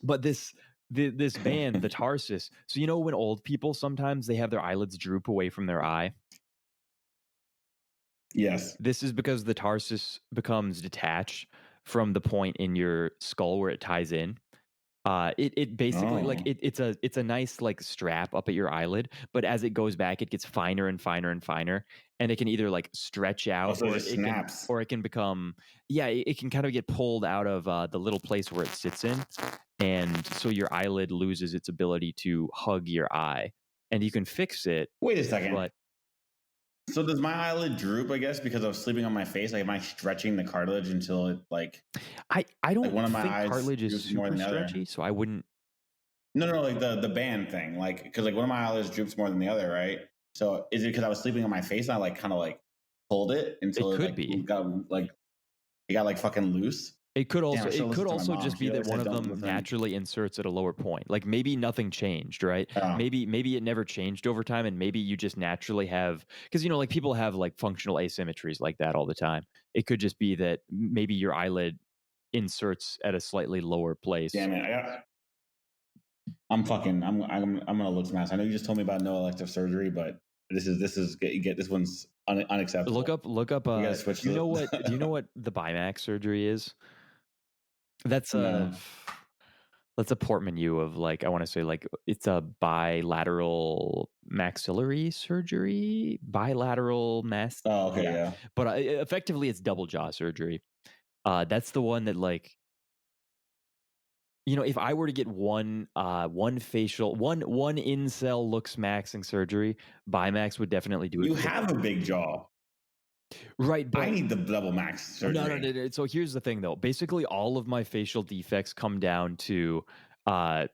but this band, the tarsus. So you know when old people sometimes they have their eyelids droop away from their eye. Yes. This is because the tarsus becomes detached from the point in your skull where it ties in. It basically like Oh. it's a nice like strap up at your eyelid, but as it goes back, it gets finer and finer and finer, and it can either like stretch Oh, out so it just snaps. or it can become yeah, it can kind of get pulled out of the little place where it sits in, and so your eyelid loses its ability to hug your eye, and you can fix it, Wait a second. but So does my eyelid droop, I guess, because I was sleeping on my face? Like, am I stretching the cartilage until it I like don't one of my think eyes cartilage is droops more super than the other? stretchy, so I wouldn't. No, no, no, like the band thing. Like, because like one of my eyelids droops more than the other, right? So is it because I was sleeping on my face and I like kind of like pulled it It until it could like be. got like fucking loose? Damn, I should have It could listened to my also mom. just She be that always one said of don't them listen. naturally inserts at a lower point. Like maybe nothing changed, right? Oh, Maybe it never changed over time, and maybe you just naturally have because like people have like functional asymmetries like that all the time. It could just be that maybe your eyelid inserts at a slightly lower place. damn it! I'm fucking. I'm gonna look smash. I know you just told me about no elective surgery, but get this one's unacceptable. Look up We got to switch do you know the. what the Bimax surgery is? That's a No. That's a portmanteau of like I want to say like it's a bilateral maxillary surgery, bilateral mass. Oh, okay, Yeah, yeah. but effectively it's double jaw surgery. That's the one that like if I were to get one facial one in-cell looks maxing surgery, Bimax would definitely do it You because have a big jaw. right, I but need the double max surgery. no. So here's the thing, though. Basically, all of my facial defects come down to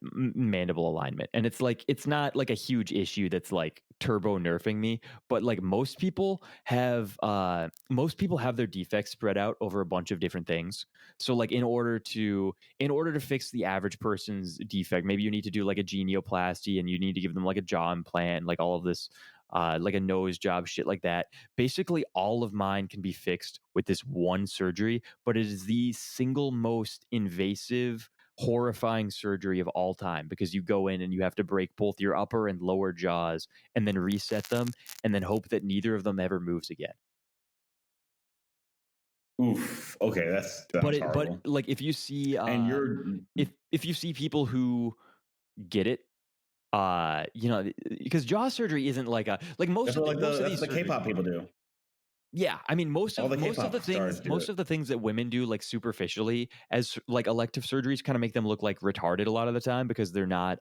mandible alignment, and it's not like a huge issue that's like turbo nerfing me. But like most people have their defects spread out over a bunch of different things. So like in order to fix the average person's defect, maybe you need to do like a genioplasty, and you need to give them like a jaw implant, like all of this. Like a nose job, shit like that. Basically, all of mine can be fixed with this one surgery, but it is the single most invasive, horrifying surgery of all time because you go in and you have to break both your upper and lower jaws and then reset them and then hope that neither of them ever moves again. Oof. Okay, that sounds But horrible. like if you see And you're if you see people who get it, because jaw surgery isn't like a like that's what like most of that's these what the surgeries. K-pop people do. Yeah, I mean All the K-pop stars do most it. of the things that women do like superficially as like elective surgeries kind of make them look like retarded a lot of the time because they're not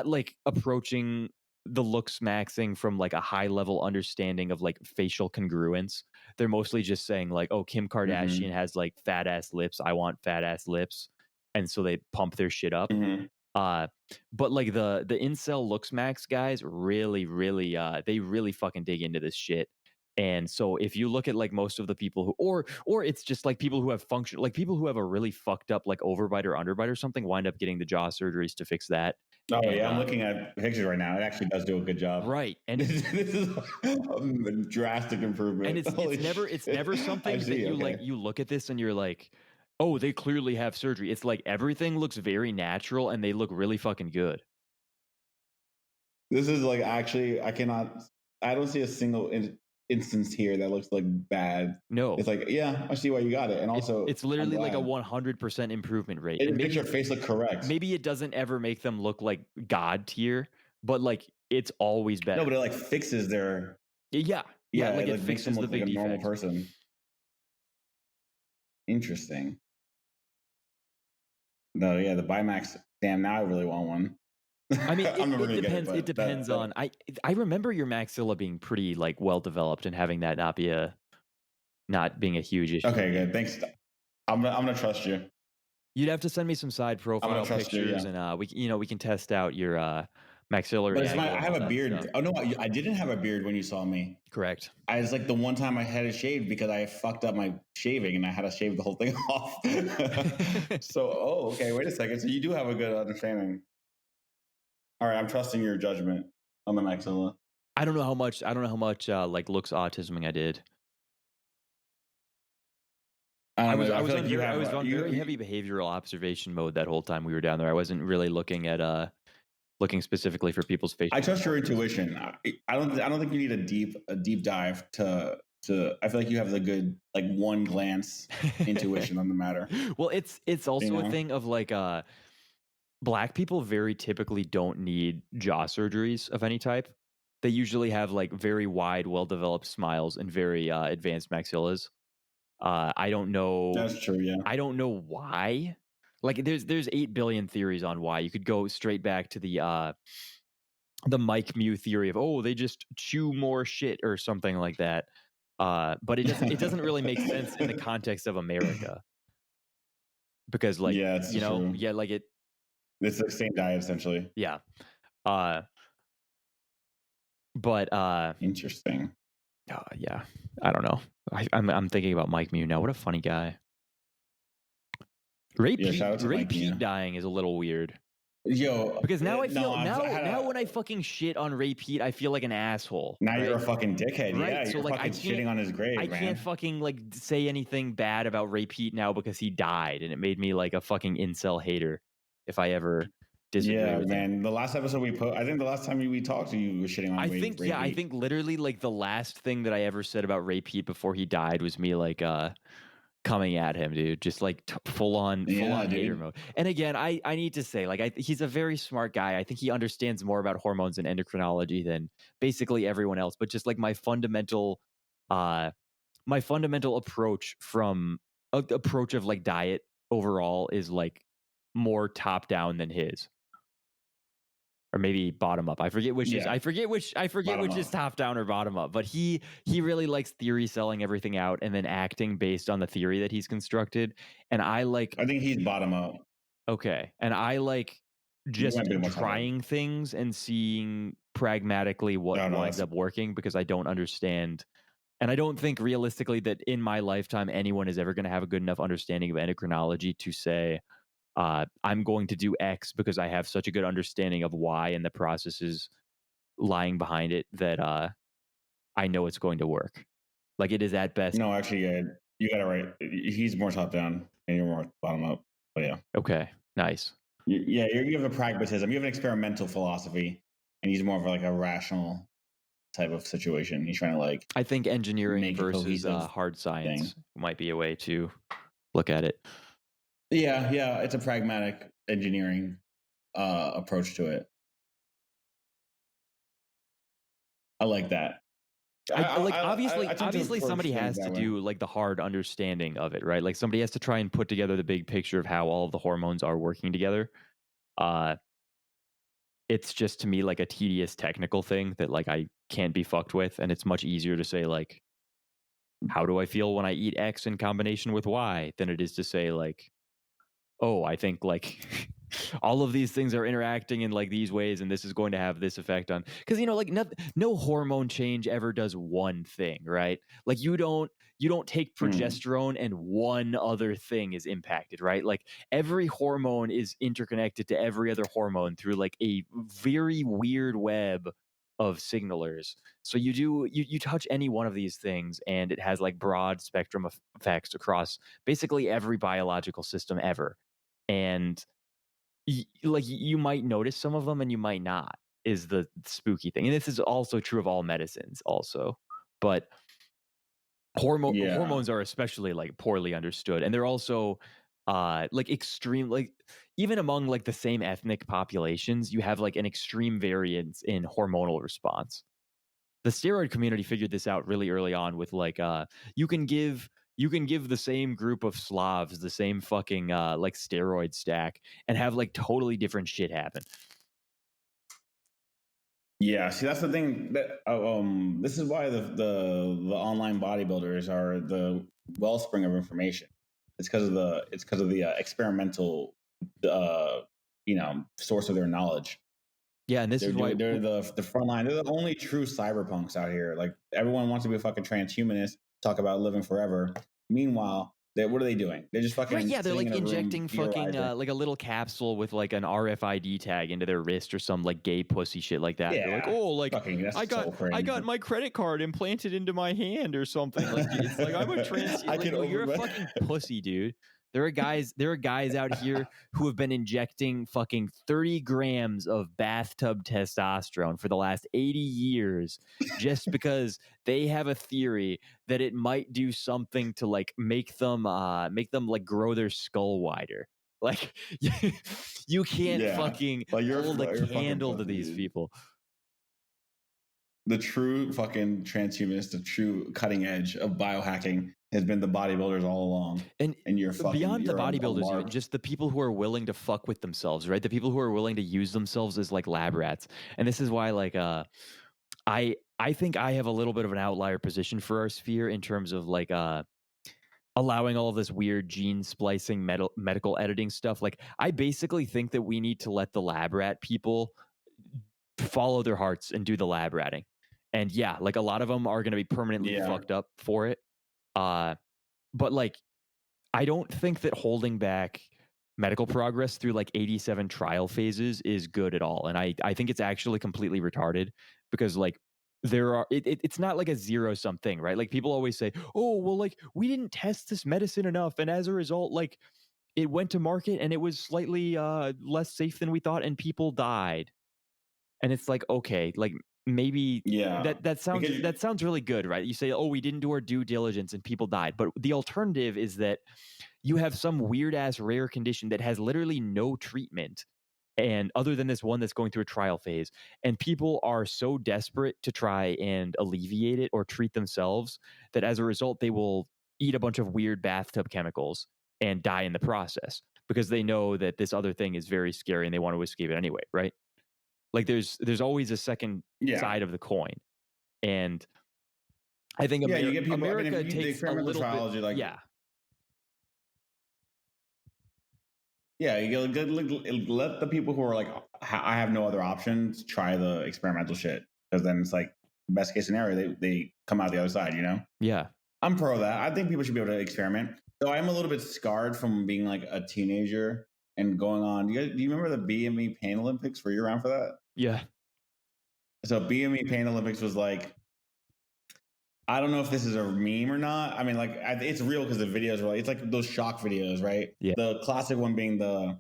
like approaching the looks maxing from like a high level understanding of like facial congruence. They're mostly just saying like, "Oh, Kim Kardashian Hmm. has like fat ass lips. I want fat ass lips." And so they pump their shit up. Hmm. Uh, but like the incel looks max guys really they really fucking dig into this shit. And so if you look at like most of the people who or it's just like people who have function like people who have a really fucked up like overbite or underbite or something wind up getting the jaw surgeries to fix that. Oh And yeah, I'm looking at pictures right now. It actually does do a good job. right. This is a drastic And improvement. Holy it's never shit! I something that see. Okay, you look at this and you're like, "Oh, they clearly have surgery." It's like everything looks very natural and they look really fucking good. this is like actually I cannot. I don't see a single instance here that looks like bad. No. It's like yeah, I see why you got it, and also It's I'm literally like a glad 100% improvement rate. it And makes your face look correct. maybe it doesn't ever make them look like god tier, but like it's always No, better. but it like fixes their Yeah, yeah. like It it like makes them fixes the look like big a normal defects. person. Interesting. No, yeah, the Bimax. Damn, now I really want one. I mean, I'm never gonna get it, it but depends on I remember your maxilla being pretty like well developed and having that not being a huge issue okay, again. good. Thanks. I'm gonna trust you. You'd have to send me some side I'm gonna profile trust you. pictures Yeah. and we can test out your maxillary But it's my. angle I and have all a that beard. stuff. Oh no, I didn't have a beard when you saw me. Correct. I was like the one time I had it shaved because I fucked up my shaving and I had to shave the whole thing off. So, oh, okay. Wait a second. So you do have a good understanding. All right, I'm trusting your judgment on the maxilla. I don't know how much like looks autisming I did. I don't know. I feel like you I have was on very heavy behavioral observation mode that whole time we were down there. I wasn't really looking at looking specifically for people's facial I trust your morphologies. intuition. I don't think you need a deep dive to. I feel like you have the good like one glance intuition on the matter. Well, it's You also a know. thing of like Black people very typically don't need jaw surgeries of any type. They usually have like very wide, well-developed smiles and very advanced maxillas. I don't know. That's true. Yeah. I don't know why. Like, there's 8 billion theories on why. You could go straight back to the Mike Mew theory of, oh, they just chew more shit or something like that. But it doesn't really make sense in the context of America, because like, Yeah, it's true. yeah, like it, It's the same diet essentially. yeah. Uh, but Interesting. yeah, I don't know. I'm thinking about Mike Mew now. What a funny guy. Yeah, shout out to Ray Mike Mew. Pete dying is a little weird. Yo, Because now I no, feel I've had now a- when I fucking shit on Ray Pete, I feel like an asshole. now right? you're a fucking dickhead. Right, Yeah, so you're like I fucking shitting on his grave, I man. can't fucking like say anything bad about Ray Pete now because he died, and it made me like a fucking incel hater if I ever disagree Yeah, with him. man. The last episode we put, I think the last time we talked to you were shitting on I Ray think Ray I Pete. think literally like the last thing that I ever said about Ray Pete before he died was me like coming at him, dude, just like full on hater dude. mode. And again, I need to say, like, he's a very smart guy. I think he understands more about hormones and endocrinology than basically everyone else. But just like my fundamental approach of like diet overall is like more top down than his, or maybe bottom up. I forget which is. Yeah. I forget which Bottom is up. top down or bottom up. But he really likes theory selling everything out and then acting based on the theory that he's constructed. And I like, I think he's bottom up. okay, and I like You just might be more top up. trying things and seeing pragmatically what No, winds up working, because I don't understand. And I don't think realistically that in my lifetime anyone is ever going to have a good enough understanding of endocrinology to say, I'm going to do X because I have such a good understanding of Y and the processes lying behind it that I know it's going to work. Like, it is at best. No, actually, yeah, you got it right. He's more top down, and you're more bottom up. But yeah, Okay, nice. you have a pragmatism. You have an experimental philosophy, and he's more of like a rational type of situation. He's trying to like. I think engineering make a versus cohesive hard science might be a way to look at it. Yeah, it's a pragmatic engineering approach to it. I like that. Obviously somebody has to do like the hard understanding of it, right? Like somebody has to try and put together the big picture of how all of the hormones are working together. It's just, to me, like a tedious technical thing that like I can't be fucked with, and it's much easier to say like, how do I feel when I eat X in combination with Y, than it is to say like, oh, I think like all of these things are interacting in like these ways, and this is going to have this effect on, because like no hormone change ever does one thing, right? Like you don't take progesterone and one other thing is impacted, right? Like every hormone is interconnected to every other hormone through like a very weird web of signalers. So you touch any one of these things and it has like broad spectrum of effects across basically every biological system ever. And like you might notice some of them and you might not, is the spooky thing. And this is also true of all medicines also. But hormones are especially like poorly understood, and they're also like extreme, like even among like the same ethnic populations, you have like an extreme variance in hormonal response. The steroid community figured this out really early on with like you can give the same group of Slavs the same fucking like steroid stack and have like totally different shit happen. Yeah, see, that's the thing. That this is why the online bodybuilders are the wellspring of information. It's because of the experimental, source of their knowledge. Yeah, and they're the front line. They're the only true cyberpunks out here. Like everyone wants to be a fucking transhumanist, talk about living forever. Meanwhile, what are they doing? They're just fucking right. Yeah, they're like injecting fucking like a little capsule with like an RFID tag into their wrist or some like gay pussy shit like that. Yeah, they're like, oh, like I got my credit card implanted into my hand or something. Like it's like I'm a trans. Like, you're a fucking pussy, dude. There are guys out here who have been injecting fucking 30 grams of bathtub testosterone for the last 80 years just because they have a theory that it might do something to like make them like grow their skull wider. Like you can't Yeah, fucking like hold a you're fucking candle to pussy, these dude. people. The true fucking transhumanist, the true cutting edge of biohacking has been the bodybuilders all along. And And beyond the you're a bodybuilders, even larp. just the people who are willing to fuck with themselves, right? The people who are willing to use themselves as like lab rats. And this is why, like, I think I have a little bit of an outlier position for our sphere in terms of like allowing all of this weird gene splicing medical editing stuff. Like, I basically think that we need to let the lab rat people follow their hearts and do the lab ratting. And yeah, like a lot of them are going to be permanently Yeah, fucked up for it. But like, I don't think that holding back medical progress through like 87 trial phases is good at all. And I think it's actually completely retarded because like it's not like a zero sum thing, right? Like people always say, oh, well, like we didn't test this medicine enough. And as a result, like it went to market and it was slightly less safe than we thought and people died. And it's like, okay, like maybe yeah. Because that sounds really good, right? You say, oh, we didn't do our due diligence and people died. But the alternative is that you have some weird ass rare condition that has literally no treatment and other than this one that's going through a trial phase and people are so desperate to try and alleviate it or treat themselves that as a result they will eat a bunch of weird bathtub chemicals and die in the process because they know that this other thing is very scary and they want to escape it anyway, right? Like there's always a second yeah, side of the coin. And I think yeah, you get people. I mean, if America the takes a experimental little bit, trialogy, like, yeah. yeah, you let the people who are like, I have no other options, try the experimental shit, because then it's like best case scenario, they come out the other side. You know, Yeah. I'm pro that. I think people should be able to experiment. Though I am a little bit scarred from being like a teenager and going on. Do you remember the BME Pain Olympics? Were you around for that? Yeah. So BME Pain Olympics was like, I don't know if this is a meme or not. I mean, like it's real because the videos are like it's like those shock videos, right? Yeah. The classic one being the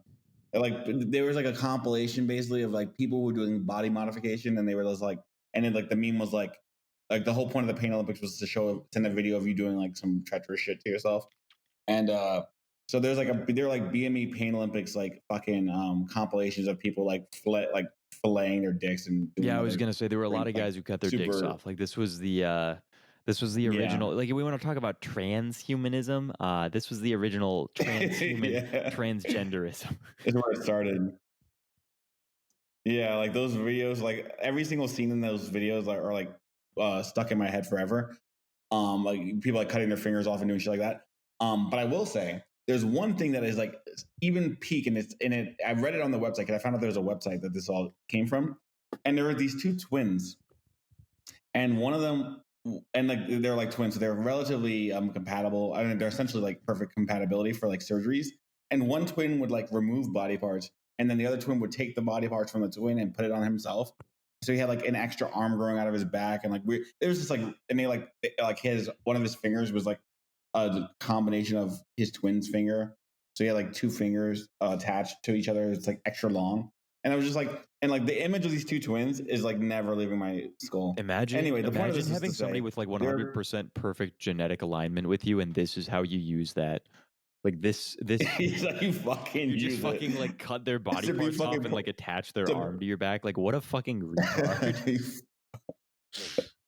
like there was like a compilation basically of like people who were doing body modification, and they were just like, and then like the meme was like the whole point of the Pain Olympics was to send a video of you doing like some treacherous shit to yourself, and so there's like they're like BME Pain Olympics like fucking compilations of people like filleting their dicks and doing Yeah, I was other gonna say there were a lot great of like guys who cut their dicks super off. Like this was the yeah original. Like if we want to talk about transhumanism, this was the original transhuman yeah. transgenderism. Is where it started. Yeah, like those videos, like every single scene in those videos are like stuck in my head forever. Like people like cutting their fingers off and doing shit like that. But I will say there's one thing that is like even peak, and it's in it. I read it on the website because I found out there was a website that this all came from, and there were these two twins, and one of them, and like they're like twins, so they're relatively compatible. I mean, they're essentially like perfect compatibility for like surgeries. And one twin would like remove body parts, and then the other twin would take the body parts from the twin and put it on himself. So he had like an extra arm growing out of his back, and like it was just like, and they like his one of his fingers was like a combination of his twin's finger. So he had like two fingers attached to each other. It's like extra long. And I was just like, and like the image of these two twins is like never leaving my skull. Anyway, the point of Imagine this is having to somebody say with like they're 100% perfect genetic alignment with you, and this is how you use that. Like this he's like you fucking you just use fucking it. like cut their It's body to be parts off fucking and like attach their arm to, to your back. Like what a fucking retard.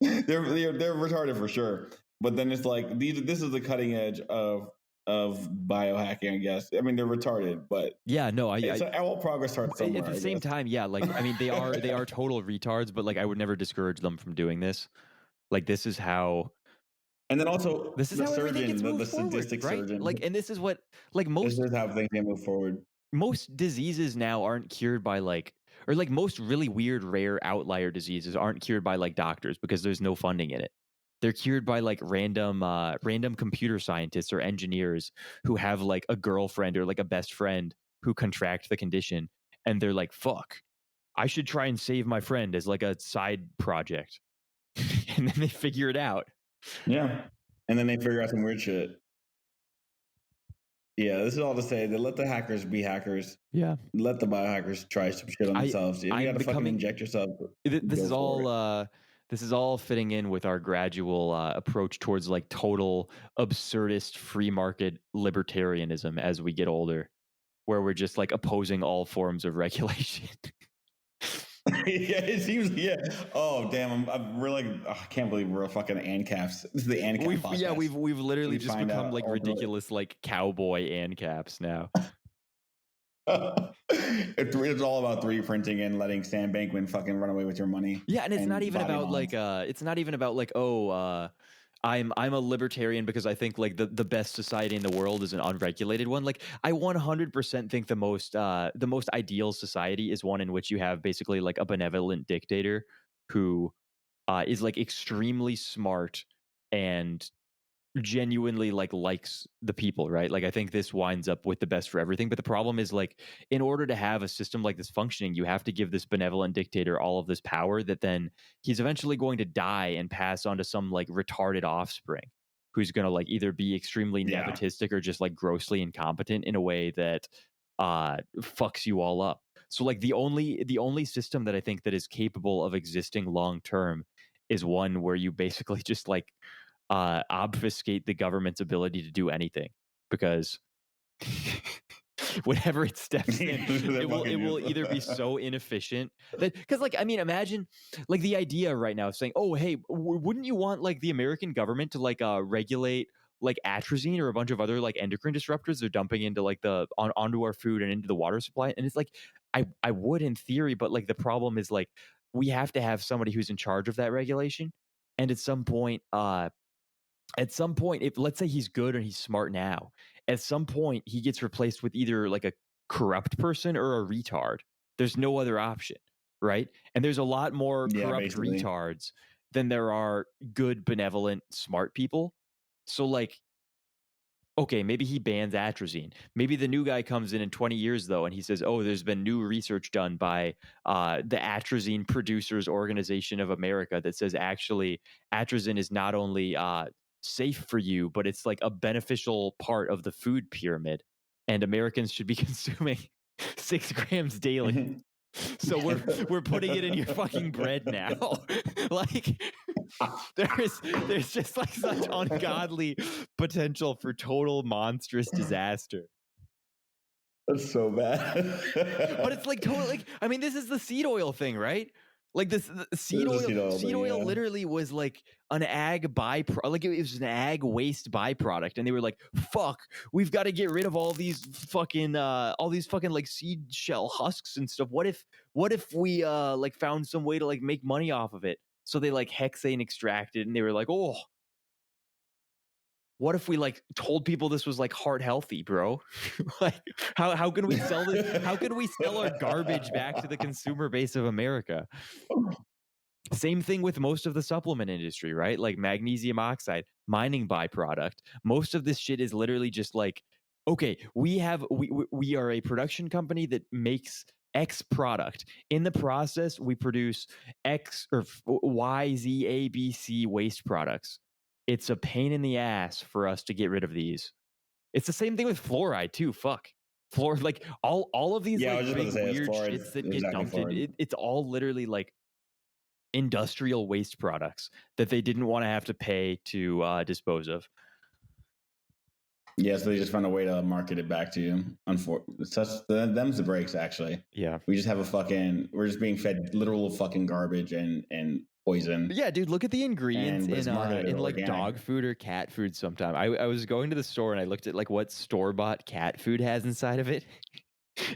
they're retarded for sure. But then it's like this is the cutting edge of biohacking, I guess. I mean, they're retarded, but Yeah, no, it's all progress starts at somewhere, the I same guess. time, yeah, like I mean they are total retards, but like I would never discourage them from doing this. Like And then also this is the how everything surgeon, gets moved the forward, sadistic right? surgeon. Like and this is what like This is how things get moved forward. most diseases now aren't cured by like or like most really weird rare outlier diseases aren't cured by like doctors because there's no funding in it. They're cured by like random computer scientists or engineers who have like a girlfriend or like a best friend who contract the condition and they're like fuck, I should try and save my friend as like a side project. And then they figure it out. Yeah. And then they figure out some weird shit. Yeah, this is all to say that let the hackers be hackers. Yeah. Let the biohackers try some shit on themselves. If you got I'm to fucking becoming inject yourself, this go is for it. this is all fitting in with our gradual approach towards like total absurdist free market libertarianism as we get older. where we're just like opposing all forms of regulation. Yeah, it seems. Yeah. Oh damn! I'm really. I can't believe we're fucking ANCAPs. This is the ANCAP podcast. We've literally We just find become out like ultimately. ridiculous like cowboy ANCAPs now. It's all about 3D printing and letting Sam Bankman fucking run away with your money. Yeah, and And Bobby Bonds. it's not even about like, oh, I'm a libertarian because I think like the best society in the world is an unregulated one. Like I 100% think the most ideal society is one in which you have basically like a benevolent dictator who is like extremely smart and genuinely like likes the people, right? Like I think this winds up with the best for everything. But the problem is like in order to have a system like this functioning, you have to give this benevolent dictator all of this power that then he's eventually going to die and pass on to some like retarded offspring who's going to like either be extremely Yeah. nepotistic or just like grossly incompetent in a way that fucks you all up. So like the only system that I think that is capable of existing long term is one where you basically just like obfuscate the government's ability to do anything because whenever it steps in, it will either be so inefficient that because like I mean imagine like the idea right now of saying, oh hey, wouldn't you want like the American government to like regulate like atrazine or a bunch of other like endocrine disruptors they're dumping into like onto our food and into the water supply? And it's like I would in theory, but like the problem is like we have to have somebody who's in charge of that regulation, and at some point, if let's say he's good and he's smart now, at some point he gets replaced with either like a corrupt person or a retard. There's no other option, right? And there's a lot more Yeah, corrupt basically. retards than there are good, benevolent, smart people. So like okay, maybe he bans atrazine. Maybe the new guy comes in 20 years, though, and he says, oh, there's been new research done by the Atrazine Producers Organization of America that says actually atrazine is not only safe for you, but it's like a beneficial part of the food pyramid. And Americans should be consuming 6 grams daily. So we're putting it in your fucking bread now. Like there's just like such ungodly potential for total monstrous disaster. That's so bad. But it's like totally like I mean this is the seed oil thing, right? Like this the This is a seed oil seed thing, oil yeah. literally was like an ag byproduct, like it was an ag waste byproduct, and they were like, "Fuck, we've got to get rid of all these fucking like seed shell husks and stuff. What if we like found some way to like make money off of it?" So they like hexane extracted, and they were like, "Oh, what if we like told people this was like heart healthy, bro? Like how can we sell this? How can we sell our garbage back to the consumer base of America?" Same thing with most of the supplement industry, right? Like magnesium oxide, mining byproduct. Most of this shit is literally just like, okay, we are a production company that makes X product. In the process, we produce X or Y, Z, A, B, C waste products. It's a pain in the ass for us to get rid of these. It's the same thing with fluoride too. Fuck. Like all of these Yeah, I like was just about big to say it's weird fluoride. shits that get Exactly, dumped in, fluoride. it's all literally like industrial waste products that they didn't want to have to pay to dispose of. Yeah, so they just found a way to market it back to you. Them's the breaks, actually. Yeah. We just have we're just being fed literal fucking garbage and poison. Yeah, dude, look at the ingredients But it's marketed as in like organic. dog food or cat food sometime. I was going to the store and I looked at like what store-bought cat food has inside of it.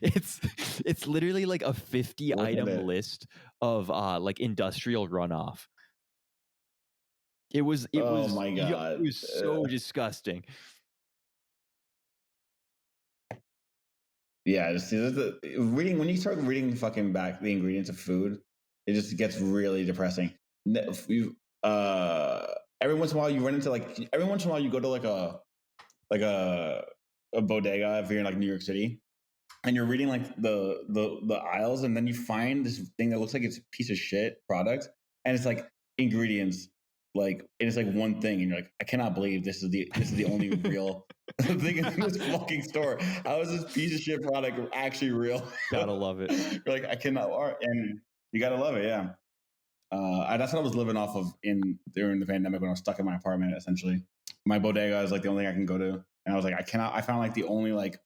It's it's literally like a 50 Look at item it. list of like industrial runoff. It was Oh my it god. was so disgusting. Yeah, just reading when you start reading fucking back the ingredients of food, it just gets really depressing. Uh, every once in a while you run into every once in a while you go to like a bodega if you're in like New York City, and you're reading like the aisles, and then you find this thing that looks like it's a piece of shit product, and it's like ingredients, like it is like one thing, and you're like, I cannot believe this is the only real thing in this fucking store. How is this piece of shit product actually real? Gotta love it. You're like, I cannot, and you gotta love it, yeah. That's what I was living off of during the pandemic when I was stuck in my apartment. Essentially, my bodega is like the only thing I can go to, and I was like, I cannot. I found like the only like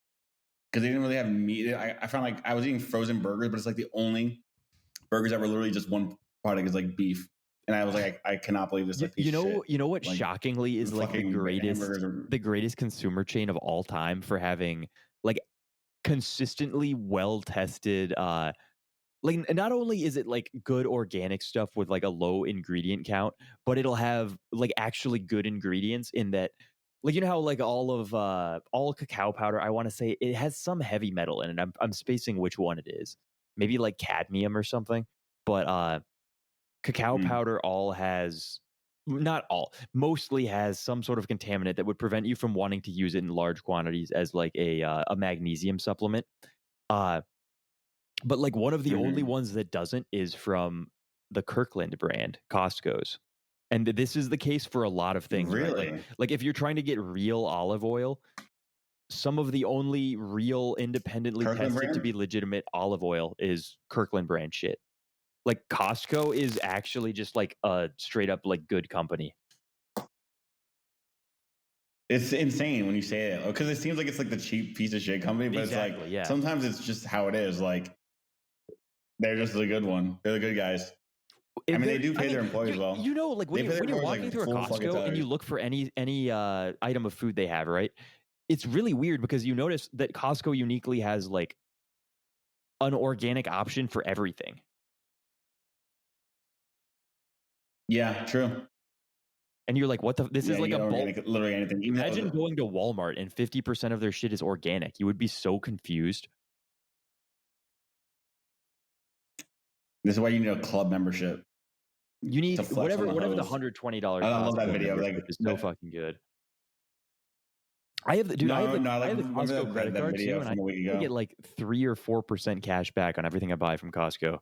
because they didn't really have meat. I found like I was eating frozen burgers, but it's like the only burgers that were literally just one product is like beef. And I was like, I cannot believe this like piece of shit. You know what Like shockingly is like fucking hamburgers are the greatest consumer chain of all time for having like consistently well tested like not only is it like good organic stuff with like a low ingredient count, but it'll have like actually good ingredients in that, like you know how like all cacao powder, I want to say it has some heavy metal in it. I'm spacing which one it is. Maybe like cadmium or something. But cacao mm, powder all has, not all, mostly has some sort of contaminant that would prevent you from wanting to use it in large quantities as like a magnesium supplement. Uh but like one of the only mm, ones that doesn't is from the Kirkland brand, Costco's. And this is the case for a lot of things, right? really Like if you're trying to get real olive oil, some of the only real independently Kirkland tested to brand. be legitimate olive oil is Kirkland brand shit. Like Costco is actually just like a straight up like good company. It's insane when you say it because it seems like it's like the cheap piece of shit company, but it's like Exactly, yeah. sometimes it's just how it is. Like they're just the good one. They're the good guys. I mean, they do pay their employees well. You know, like They pay their when you're employees walking like through a full fucking Costco and you salaries. look for any item of food they have, right? It's really weird because you notice that Costco uniquely has like an organic option for everything. Yeah, true. And you're like, what the? This Yeah, is you like get a bulk. organic, literally anything. Even Imagine though going to Walmart and 50% of their shit is organic. You would be so confused. this is why you need a club membership You to need flex on the whatever the hose. $120 I love that Costco video. Like, membership is so fucking good. I have the no, I like have the remember Costco credit that card too, video and from a week I get ago. like 3 or 4% cash back on everything I buy from Costco.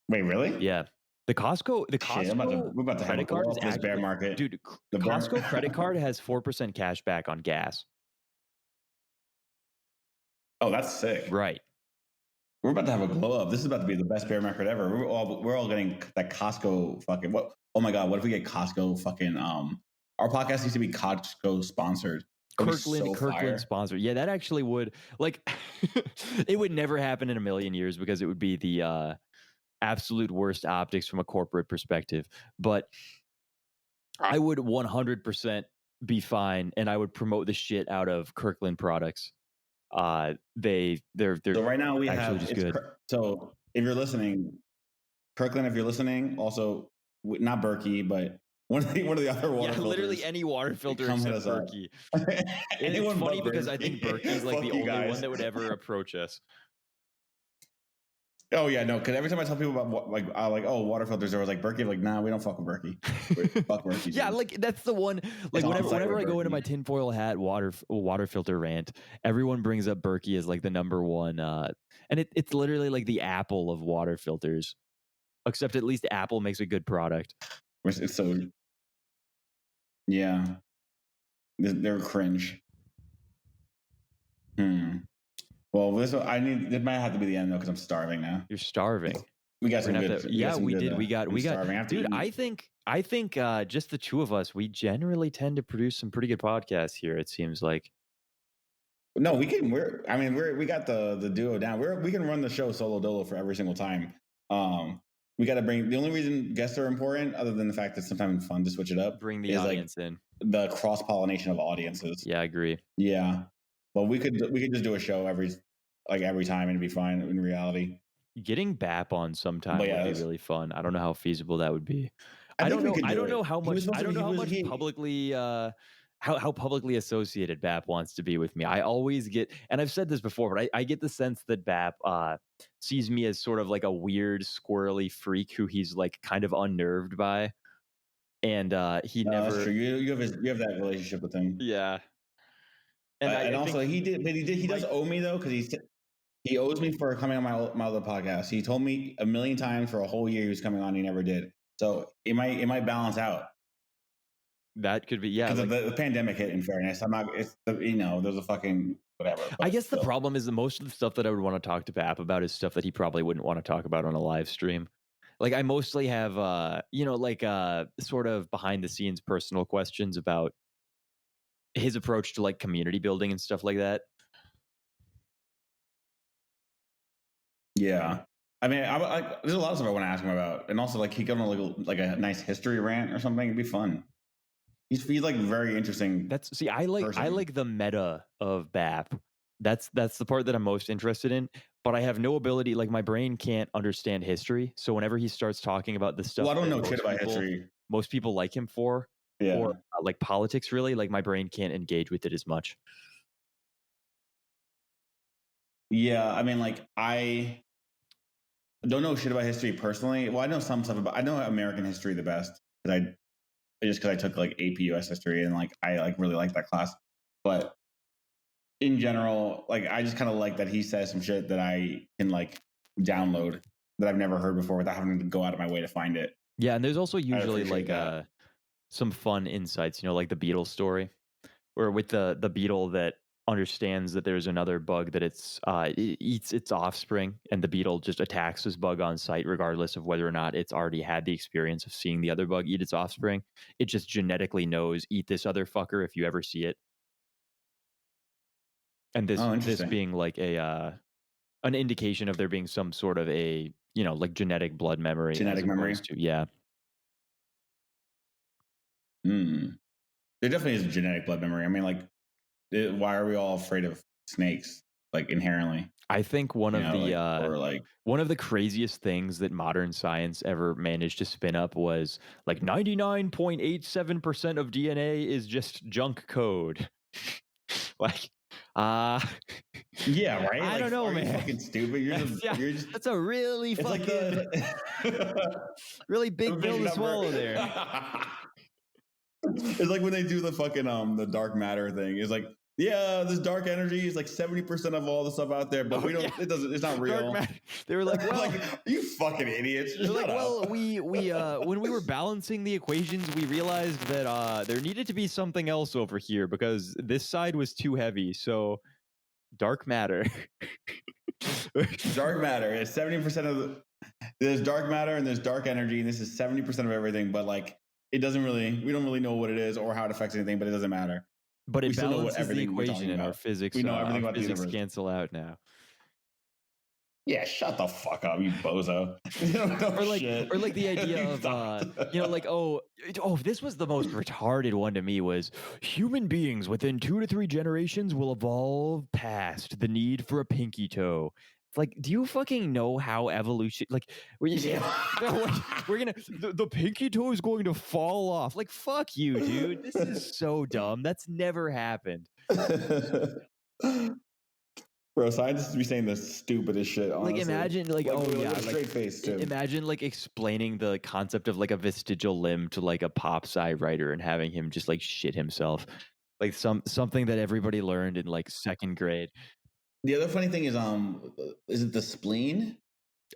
Wait, really? Yeah. The Shit, Costco we're about to have a credit card glow is up for this bear actually, market. dude, The bear. Costco credit card has 4% cash back on gas. Oh, that's sick. Right. We're about to have a glow up. This is about to be the best bear market ever. We're all getting that Costco fucking what? Oh my god, what if we get Costco fucking our podcast needs to be Costco sponsored. That'd be so Kirkland fire. sponsor. Yeah, that actually would like it would never happen in a million years because it would be the absolute worst optics from a corporate perspective. But I would 100% be fine and I would promote the shit out of Kirkland products. They're So right now we actually have just it's good. so if you're listening, Kirkland, if you're listening, also not Berkey, but one of the other water Yeah, literally filters. any water filter Come hit except us up. Berkey. It's Anyone funny but because I think Berkey's like Fuck the you only guys. one that would ever approach us. Oh yeah, no. Because every time I tell people about like water filters, I was like Berkey. Like, nah, we don't fuck with Berkey. Fuck Berkey. Yeah, Dude. like that's the one. Like It's on site whenever with I go into Berkey. my tinfoil hat water filter rant, everyone brings up Berkey as like the number one. And it's literally like the Apple of water filters. Except at least Apple makes a good product. It's so yeah, they're cringe. Well, this might have to be the end though because I'm starving now. You're starving. We got We're some gonna good. have to, yeah, we did. We got. Starving. I have to Dude, eat. I think just the two of us, we generally tend to produce some pretty good podcasts here. It seems like. No, we can. We got the duo down. We can run the show solo dolo for every single time. We got to bring. The only reason guests are important, other than the fact that sometimes it's fun to switch it up, Bring the is audience like in. the cross pollination of audiences. Yeah, I agree. Yeah, but we could just do a show every time and it'd be fine in reality. Getting BAP on sometime Yeah, would be really fun. I don't know how feasible that would be. I think don't we know. could I do don't it. know how He was much. supposed I to don't be- know he how was- much he- publicly. How publicly associated BAP wants to be with me. I always get, and I've said this before, but I get the sense that BAP sees me as sort of like a weird, squirrely freak who he's like kind of unnerved by, and he never. That's true. You have that relationship with him. Yeah, and And I also think he does owe me though because he owes me for coming on my other podcast. He told me a million times for a whole year he was coming on. He never did. So it might balance out. that could be, yeah. Because Like, the pandemic hit. In fairness, I'm not. It's there's a fucking whatever. I guess the still. problem is that most of the stuff that I would want to talk to BAP about is stuff that he probably wouldn't want to talk about on a live stream. Like I mostly have sort of behind the scenes personal questions about his approach to like community building and stuff like that. Yeah. I mean, there's a lot of stuff I want to ask him about, and also like he got on like a nice history rant or something. It'd be fun. He's like very interesting. That's see, I person. like the meta of BAP. That's the part that I'm most interested in. But I have no ability, like my brain can't understand history. So whenever he starts talking about the Well, stuff I don't that know shit about history. most people like him for, or Yeah. like politics, really, like my brain can't engage with it as much. Yeah, I mean, like I don't know shit about history personally. Well, I know some stuff about. I know American history the best because I took like AP US history and like I like really like that class. But in general, like I just kind of like that he says some shit that I can like download that I've never heard before without having to go out of my way to find it. Yeah, and there's also I usually appreciate like that. some fun insights, like the beetle story, or with the beetle that understands that there's another bug that it eats its offspring, and the beetle just attacks this bug on sight regardless of whether or not it's already had the experience of seeing the other bug eat its offspring. It just genetically knows, eat this other fucker if you ever see it. And Oh, this interesting. being like a an indication of there being some sort of a, like genetic blood memory as Genetic memory. opposed to, yeah. Hmm. There definitely is genetic blood memory. I mean, like, why are we all afraid of snakes? Like inherently, I think like or like one of the craziest things that modern science ever managed to spin up was like 99.87% of DNA is just junk code. Like, uh, yeah, right. I Like, don't know, are you man. fucking stupid? Yeah, You're just. that's a really It's like fucking, really big pill big to number. swallow there. It's like when they do the fucking the dark matter thing. It's like, yeah, this dark energy is like 70% of all the stuff out there, but Oh we don't. yeah, It doesn't. It's not dark real. matter. They were like, well, like, you fucking idiots. they're like, Shut well, up. we when we were balancing the equations, we realized that there needed to be something else over here because this side was too heavy. So dark matter. Dark matter is 70% of the. There's dark matter and there's dark energy, and this is 70% of everything. But like, it doesn't really. We don't really know what it is or how it affects anything, but it doesn't matter. But We it still know what balances the everything we're equation, talking and about. We know everything our about the physics universe. cancel out now. Yeah, shut the fuck up, you bozo. You don't know shit. Or like the idea You of thought- like, this was the most retarded one to me, was human beings within 2 to 3 generations will evolve past the need for a pinky toe. It's like, do you fucking know how evolution, like, Yeah. we're gonna, the pinky toe is going to fall off. Like, fuck you, dude. This is so dumb. That's never happened. Bro, scientists be saying the stupidest shit, Like, honestly. imagine, like, Like, oh with yeah, a like, straight face, too. imagine like explaining the concept of like a vestigial limb to like a pop sci writer and having him just like shit himself, like something that everybody learned in like second grade. The other funny thing is it the spleen?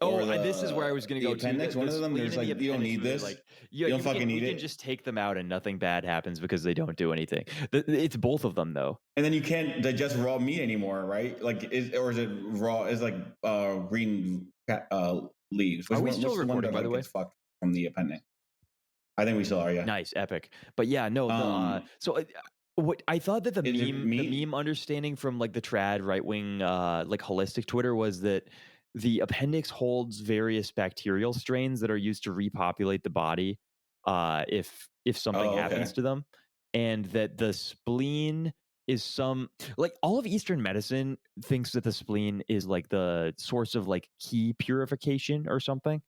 Or This is where I was going to the go to. appendix? One The of them, spleen there's and the like, you don't appendix, need where they're this. like, yeah, You don't fucking we need can it. just take them out and nothing bad happens because they don't do anything. It's both of them though. And then you can't digest raw meat anymore, right? Like, is it raw? Is like green leaves? Are we Which still the one recording, that by the like way? gets fucked from the appendix? I think we still are. Yeah. Nice, epic. But yeah, no, so what I thought that Is it the meat? meme understanding from like the trad right wing like holistic Twitter was that the appendix holds various bacterial strains that are used to repopulate the body if something Oh, happens okay. to them, and that the spleen is like all of Eastern medicine thinks that the spleen is like the source of like key purification or something.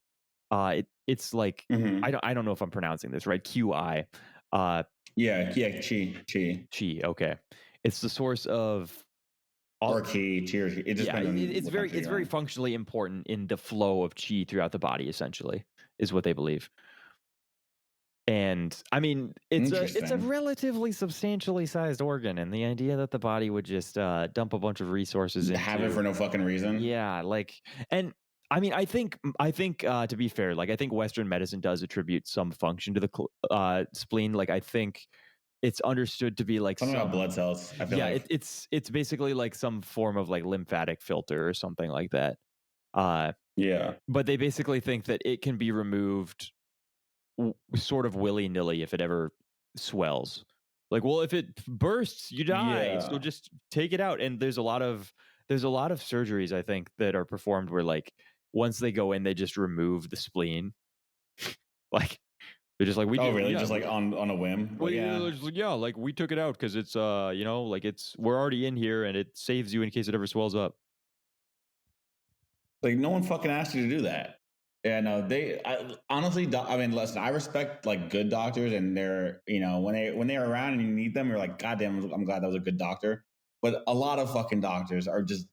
It's like, Mm-hmm. I don't know if I'm pronouncing this right. QI, uh, Yeah, yeah, chi, chi. Okay, it's the source of or all. chi, chi, or chi. It just Yeah, depends on it's what country it's you're very in. functionally important in the flow of chi throughout the body. Essentially, is what they believe. And I mean, it's a Interesting. relatively substantially sized organ, and the idea that the body would just dump a bunch of resources Have it into, for no fucking reason. yeah, like, and I mean, I think to be fair, like I think Western medicine does attribute some function to the spleen. Like I think it's understood to be like Something about some, blood cells. I feel yeah, like. it's basically like some form of like lymphatic filter or something like that. Uh, Yeah. but they basically think that it can be removed sort of willy nilly if it ever swells. Like, well, if it bursts, you die. So Yeah. just take it out. And there's a lot of surgeries I think that are performed where like once they go in, they just remove the spleen. Like they're just like we Oh, do, really? yeah. Just like on a whim? Like, yeah. Yeah, like we took it out because it's like it's we're already in here and it saves you in case it ever swells up. Like, no one fucking asked you to do that. Yeah, no, honestly, I mean, listen, I respect like good doctors, and they're, when they're around and you need them, you're like, God damn, I'm glad that was a good doctor. But a lot of fucking doctors are just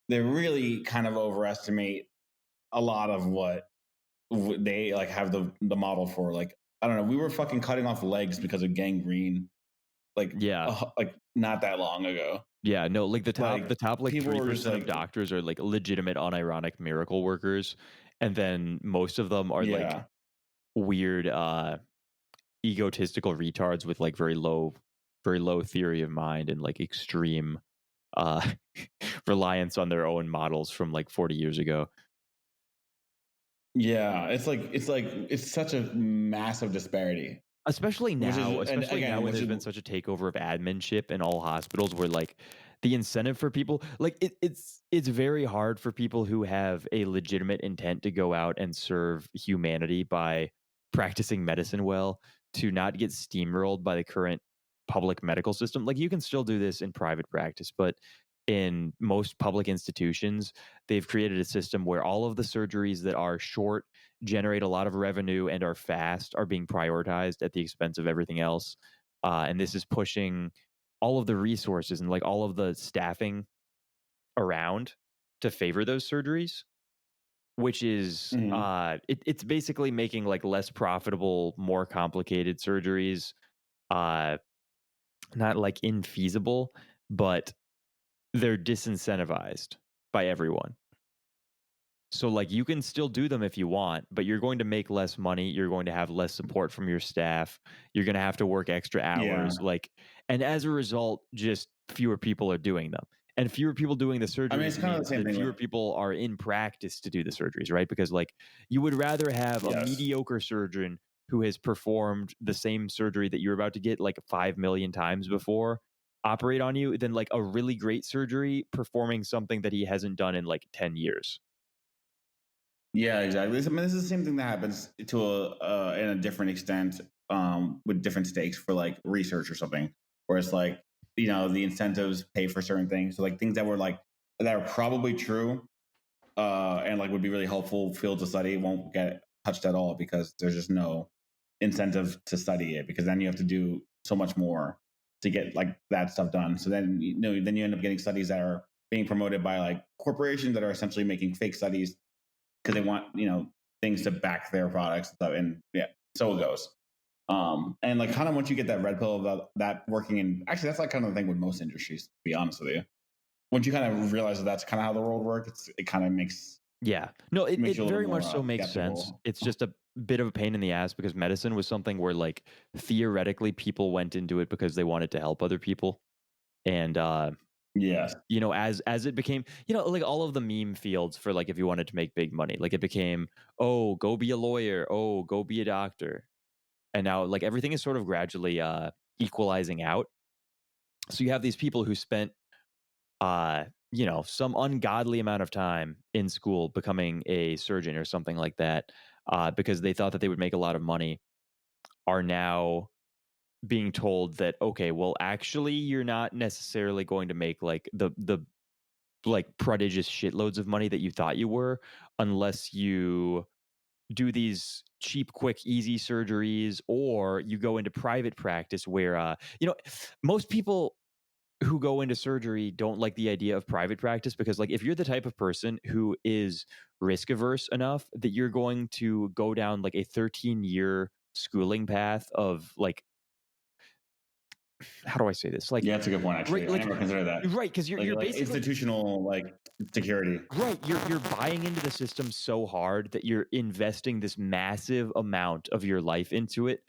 they really kind of overestimate a lot of what they like have the model for. Like, I don't know, we were fucking cutting off legs because of gangrene, Yeah. like not that long ago. Yeah, no, like the Like, top like people were just 3% of like, doctors are like legitimate unironic miracle workers. And then most of them are like yeah. weird egotistical retards with like very low theory of mind and like extreme uh reliance on their own models from like 40 years ago. Yeah, it's such a massive disparity, Especially which is, now, and especially now again, when which there's is, been such a takeover of adminship in all hospitals where like the incentive for people like it's very hard for people who have a legitimate intent to go out and serve humanity by practicing medicine well to not get steamrolled by the current public medical system. Like you can still do this in private practice, but in most public institutions, they've created a system where all of the surgeries that are short, generate a lot of revenue, and are fast are being prioritized at the expense of everything else. And this is pushing all of the resources and like all of the staffing around to favor those surgeries, which is mhm. it's basically making like less profitable, more complicated surgeries uh, not like infeasible, but they're disincentivized by everyone. So like you can still do them if you want, but you're going to make less money, you're going to have less support from your staff, you're going to have to work extra Yeah. hours like and as a result just fewer people are doing them. And fewer people doing the I mean, surgeries it's kind of the means same that thing with, fewer people are in practice to do the surgeries, right? Because like you would rather have a yes. mediocre surgeon who has performed the same surgery that you're about to get like 5 million times before operate on you than like a really great surgery performing something that he hasn't done in like 10 years. Yeah, exactly. I mean, this is the same thing that happens to in a different extent, with different stakes for like research or something, where it's like, the incentives pay for certain things. So like things that are probably true, and like would be really helpful fields to study won't get touched at all because there's just no incentive to study it, because then you have to do so much more to get like that stuff done. So then you end up getting studies that are being promoted by like corporations that are essentially making fake studies because they want, things to back their products and stuff. And yeah, so it goes. And like kind of once you get that red pill about that working in, actually that's like kind of the thing with most industries, to be honest with you. Once you kind of realize that that's kind of how the world works, it kind of Yeah. No, it, makes it you a little very bit much more so makes sense. skeptical. It's just a bit of a pain in the ass because medicine was something where like theoretically people went into it because they wanted to help other people. And Yes. as it became, like all of the meme fields for like if you wanted to make big money, like it became, oh, go be a lawyer, oh, go be a doctor. And now like everything is sort of gradually equalizing out. So you have these people who spent some ungodly amount of time in school becoming a surgeon or something like that, because they thought that they would make a lot of money, are now being told that, okay, well, actually, you're not necessarily going to make like the like prodigious shitloads of money that you thought you were, unless you do these cheap, quick, easy surgeries, or you go into private practice where, most people who go into surgery don't like the idea of private practice because like if you're the type of person who is risk averse enough that you're going to go down like a 13-year schooling path of like how do I say this like Yeah, that's a good point. right Actually, I like never considered that. right because you're Like basically institutional security. right you're buying into the system so hard that you're investing this massive amount of your life into it,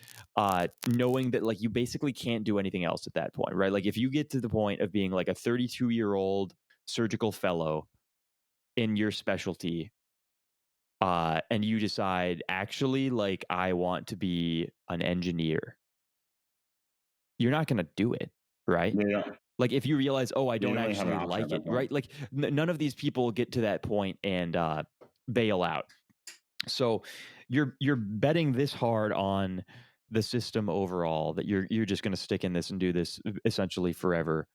knowing that like you basically can't do anything else at that point, right? Like if you get to the point of being like a 32-year-old surgical fellow in your specialty, and you decide actually like I want to be an engineer, you're not going to do it, right? Yeah, Like if you realize, oh, I you don't don't really have an actually option at like it, that point. right? Like none of these people get to that point and bail out. So you're betting this hard on the system overall that you're just going to stick in this and do this essentially forever.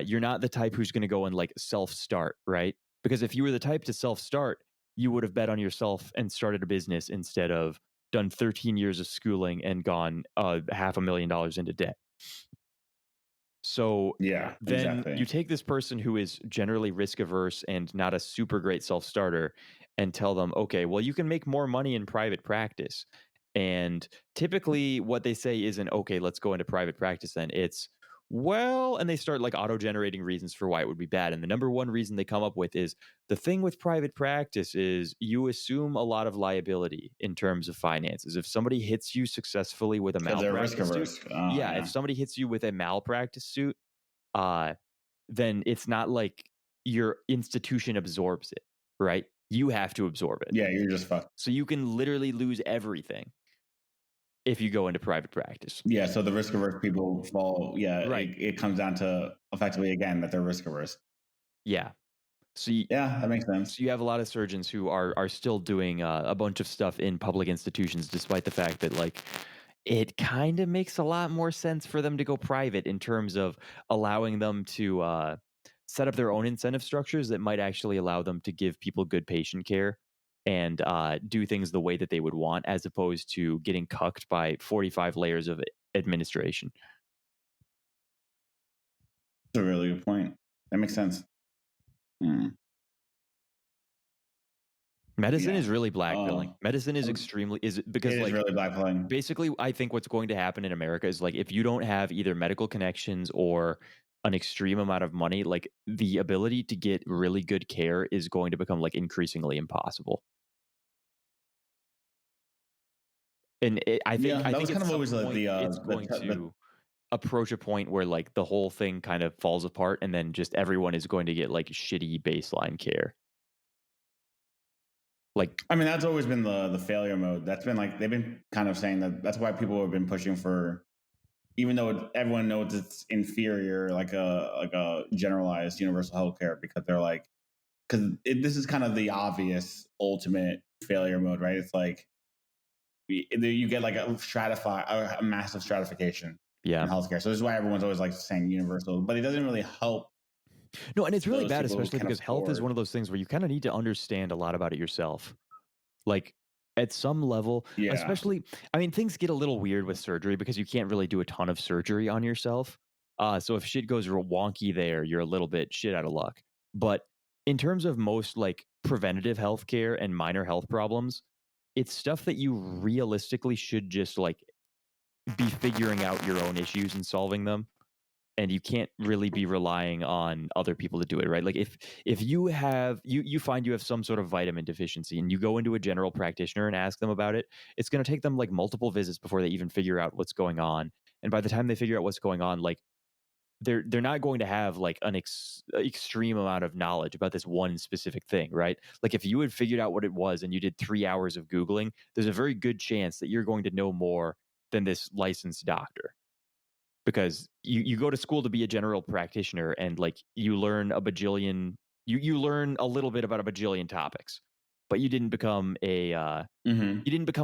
You're not the type who's going to go and like self start, right? Because if you were the type to self start, you would have bet on yourself and started a business instead of done 13 years of schooling and gone $500,000 into debt. So Yeah, then you exactly. take this person who is generally risk averse and not a super great self starter and tell them, okay, well, you can make more money in private practice. And typically, what they say isn't, okay, let's go into private practice then. It's, well, and they start like auto generating reasons for why it would be bad. And the number one reason they come up with is the thing with private practice is you assume a lot of liability in terms of finances. If somebody hits you successfully with a Because they're risk malpractice suit, averse. Oh yeah, if yeah, somebody hits you with a malpractice suit, uh, then it's not like your institution absorbs it, right? You have to absorb it. yeah, you're just fucked. So you can literally lose everything if you go into private practice. Yeah, so the risk averse people fall. Yeah, Right. it comes down to effectively again that they're risk averse. Yeah. So you, Yeah, that makes sense. so you have a lot of surgeons who are still doing a bunch of stuff in public institutions, despite the fact that like it kind of makes a lot more sense for them to go private in terms of allowing them to set up their own incentive structures that might actually allow them to give people good patient care and do things the way that they would want, as opposed to getting cucked by 45 layers of administration. That's a really good point. That makes sense. Hmm. Medicine Yeah. is really blackpilling. Oh, Medicine is it extremely is because is like really blackpilling. basically I think what's going to happen in America is like if you don't have either medical connections or an extreme amount of money, like the ability to get really good care is going to become like increasingly impossible. And I think Yeah, I that think was at kind of some always point it's going the to approach a point where like the whole thing kind of falls apart and then just everyone is going to get like shitty baseline care. Like I mean, that's always been the failure mode. That's been like they've been kind of saying that that's why people have been pushing for, even though everyone knows it's inferior, like a generalized universal healthcare, because they're like, because this is kind of the obvious ultimate failure mode, right? It's like you get like a massive stratification yeah. in healthcare. So this is why everyone's always like saying universal, but it doesn't really help No, and it's really those bad people who especially can because health is afford. one of those things where you kind of need to understand a lot about it yourself. Like at some level, Yeah, especially, I mean, things get a little weird with surgery because you can't really do a ton of surgery on yourself. So if shit goes real wonky there, you're a little bit shit out of luck. But in terms of most like preventative health care and minor health problems, it's stuff that you realistically should just like be figuring out your own issues and solving them, and you can't really be relying on other people to do it, right? Like if you have you find you have some sort of vitamin deficiency and you go into a general practitioner and ask them about it, it's going to take them like multiple visits before they even figure out what's going on. And by the time they figure out what's going on, like they're not going to have like an extreme amount of knowledge about this one specific thing, right? Like if you had figured out what it was and you did 3 hours of googling, there's a very good chance that you're going to know more than this licensed doctor, because you go to school to be a general practitioner and like you learn a bajillion, you learn a little bit about a bajillion topics, but hmm you didn't become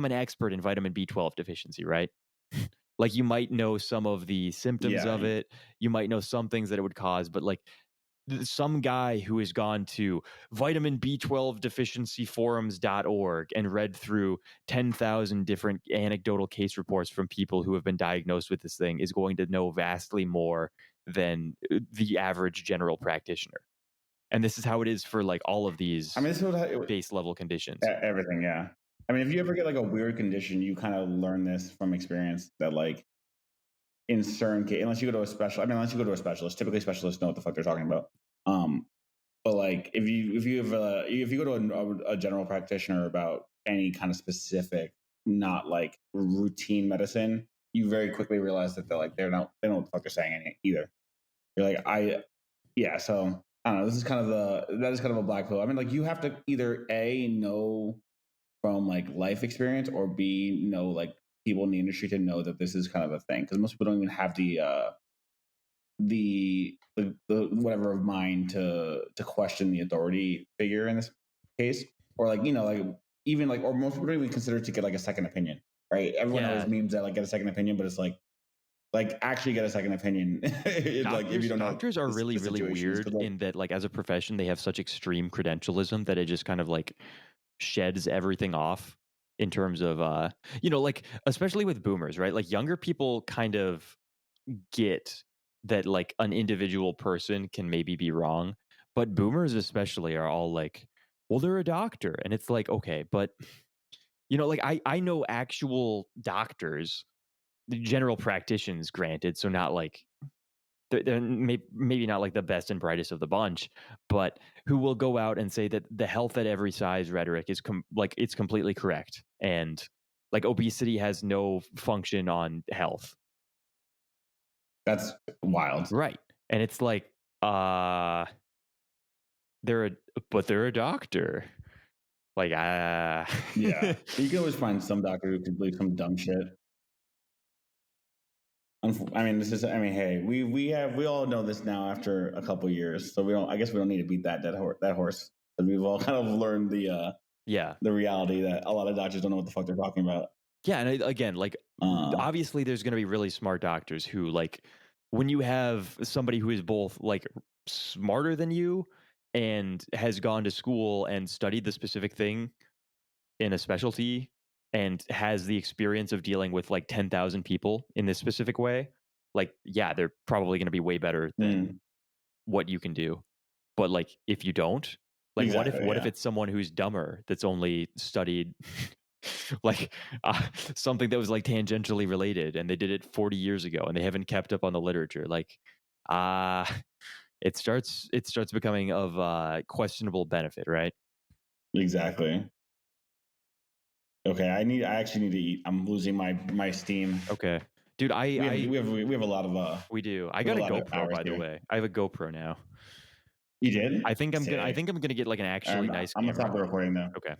an expert in vitamin B12 deficiency, right? Like you might know some of the symptoms yeah. of it, you might know some things that it would cause, but like some guy who has gone to vitamin B12 deficiency forums.org and read through 10,000 different anecdotal case reports from people who have been diagnosed with this thing is going to know vastly more than the average general practitioner. And this is how it is for like all of I these mean, this is what base level conditions. everything. Yeah. I mean, if you ever get like a weird condition, you kind of learn this from experience that like in certain case, unless you go to a special, I mean, unless you go to a specialist, typically specialists know what the fuck they're talking about. Um, but like if you go to a general practitioner about any kind of specific, not like routine medicine, you very quickly realize that they don't know what the fuck they're saying either. You're like yeah. So I don't know. This is kind of that is kind of a black hole. I mean, like you have to either A, know from like life experience, or B, know like people in the industry to know that this is kind of a thing because most people don't even have the whatever of mind to question the authority figure in this case, or like like even like or most people don't even consider to get like a second opinion, right? Everyone always Yeah. memes that like get a second opinion, but it's like actually get a second opinion. Like if you don't know Doctors are really, the really situations, weird because like in that, like, as a profession, they have such extreme credentialism that it just kind of like sheds everything off in terms of like, especially with boomers, right? Like, younger people kind of get that, like, an individual person can maybe be wrong, but boomers especially are all like, well, they're a doctor, and it's like, okay, but like, I know actual doctors, the general practitioners, granted, so not like they're maybe not like the best and brightest of the bunch, but who will go out and say that the health at every size rhetoric is like, it's completely correct, and like, obesity has no function on health. that's wild. Right. And it's like, uh, they're a they're a doctor. Like, Yeah, you can always find some doctor who could believe some dumb shit. I mean, this is. I mean, hey, we all know this now after a couple years, so we don't. I guess we don't need to beat that horse because we've all kind of learned yeah. the reality that a lot of doctors don't know what the fuck they're talking about. Yeah, and again, like, Uh, obviously there's going to be really smart doctors who, like, when you have somebody who is both like smarter than you and has gone to school and studied the specific thing in a specialty and has the experience of dealing with like 10,000 people in this specific way, like, yeah, they're probably going to be way better than mm, what you can do. But like, if you don't, like, exactly. what if Yeah. it's someone who's dumber that's only studied like, something that was like tangentially related, and they did it 40 years ago and they haven't kept up on the literature, like, uh it starts becoming of questionable benefit, right? Exactly. Okay. I actually need to eat. I'm losing my steam. Okay, dude, We have we have a lot of we do. I we got have a a lot of GoPro, hours by the here. way. I have a GoPro now. You did? I Sick. think I'm gonna get like an All right, actually nice I'm gonna stop camera. the recording though. Okay.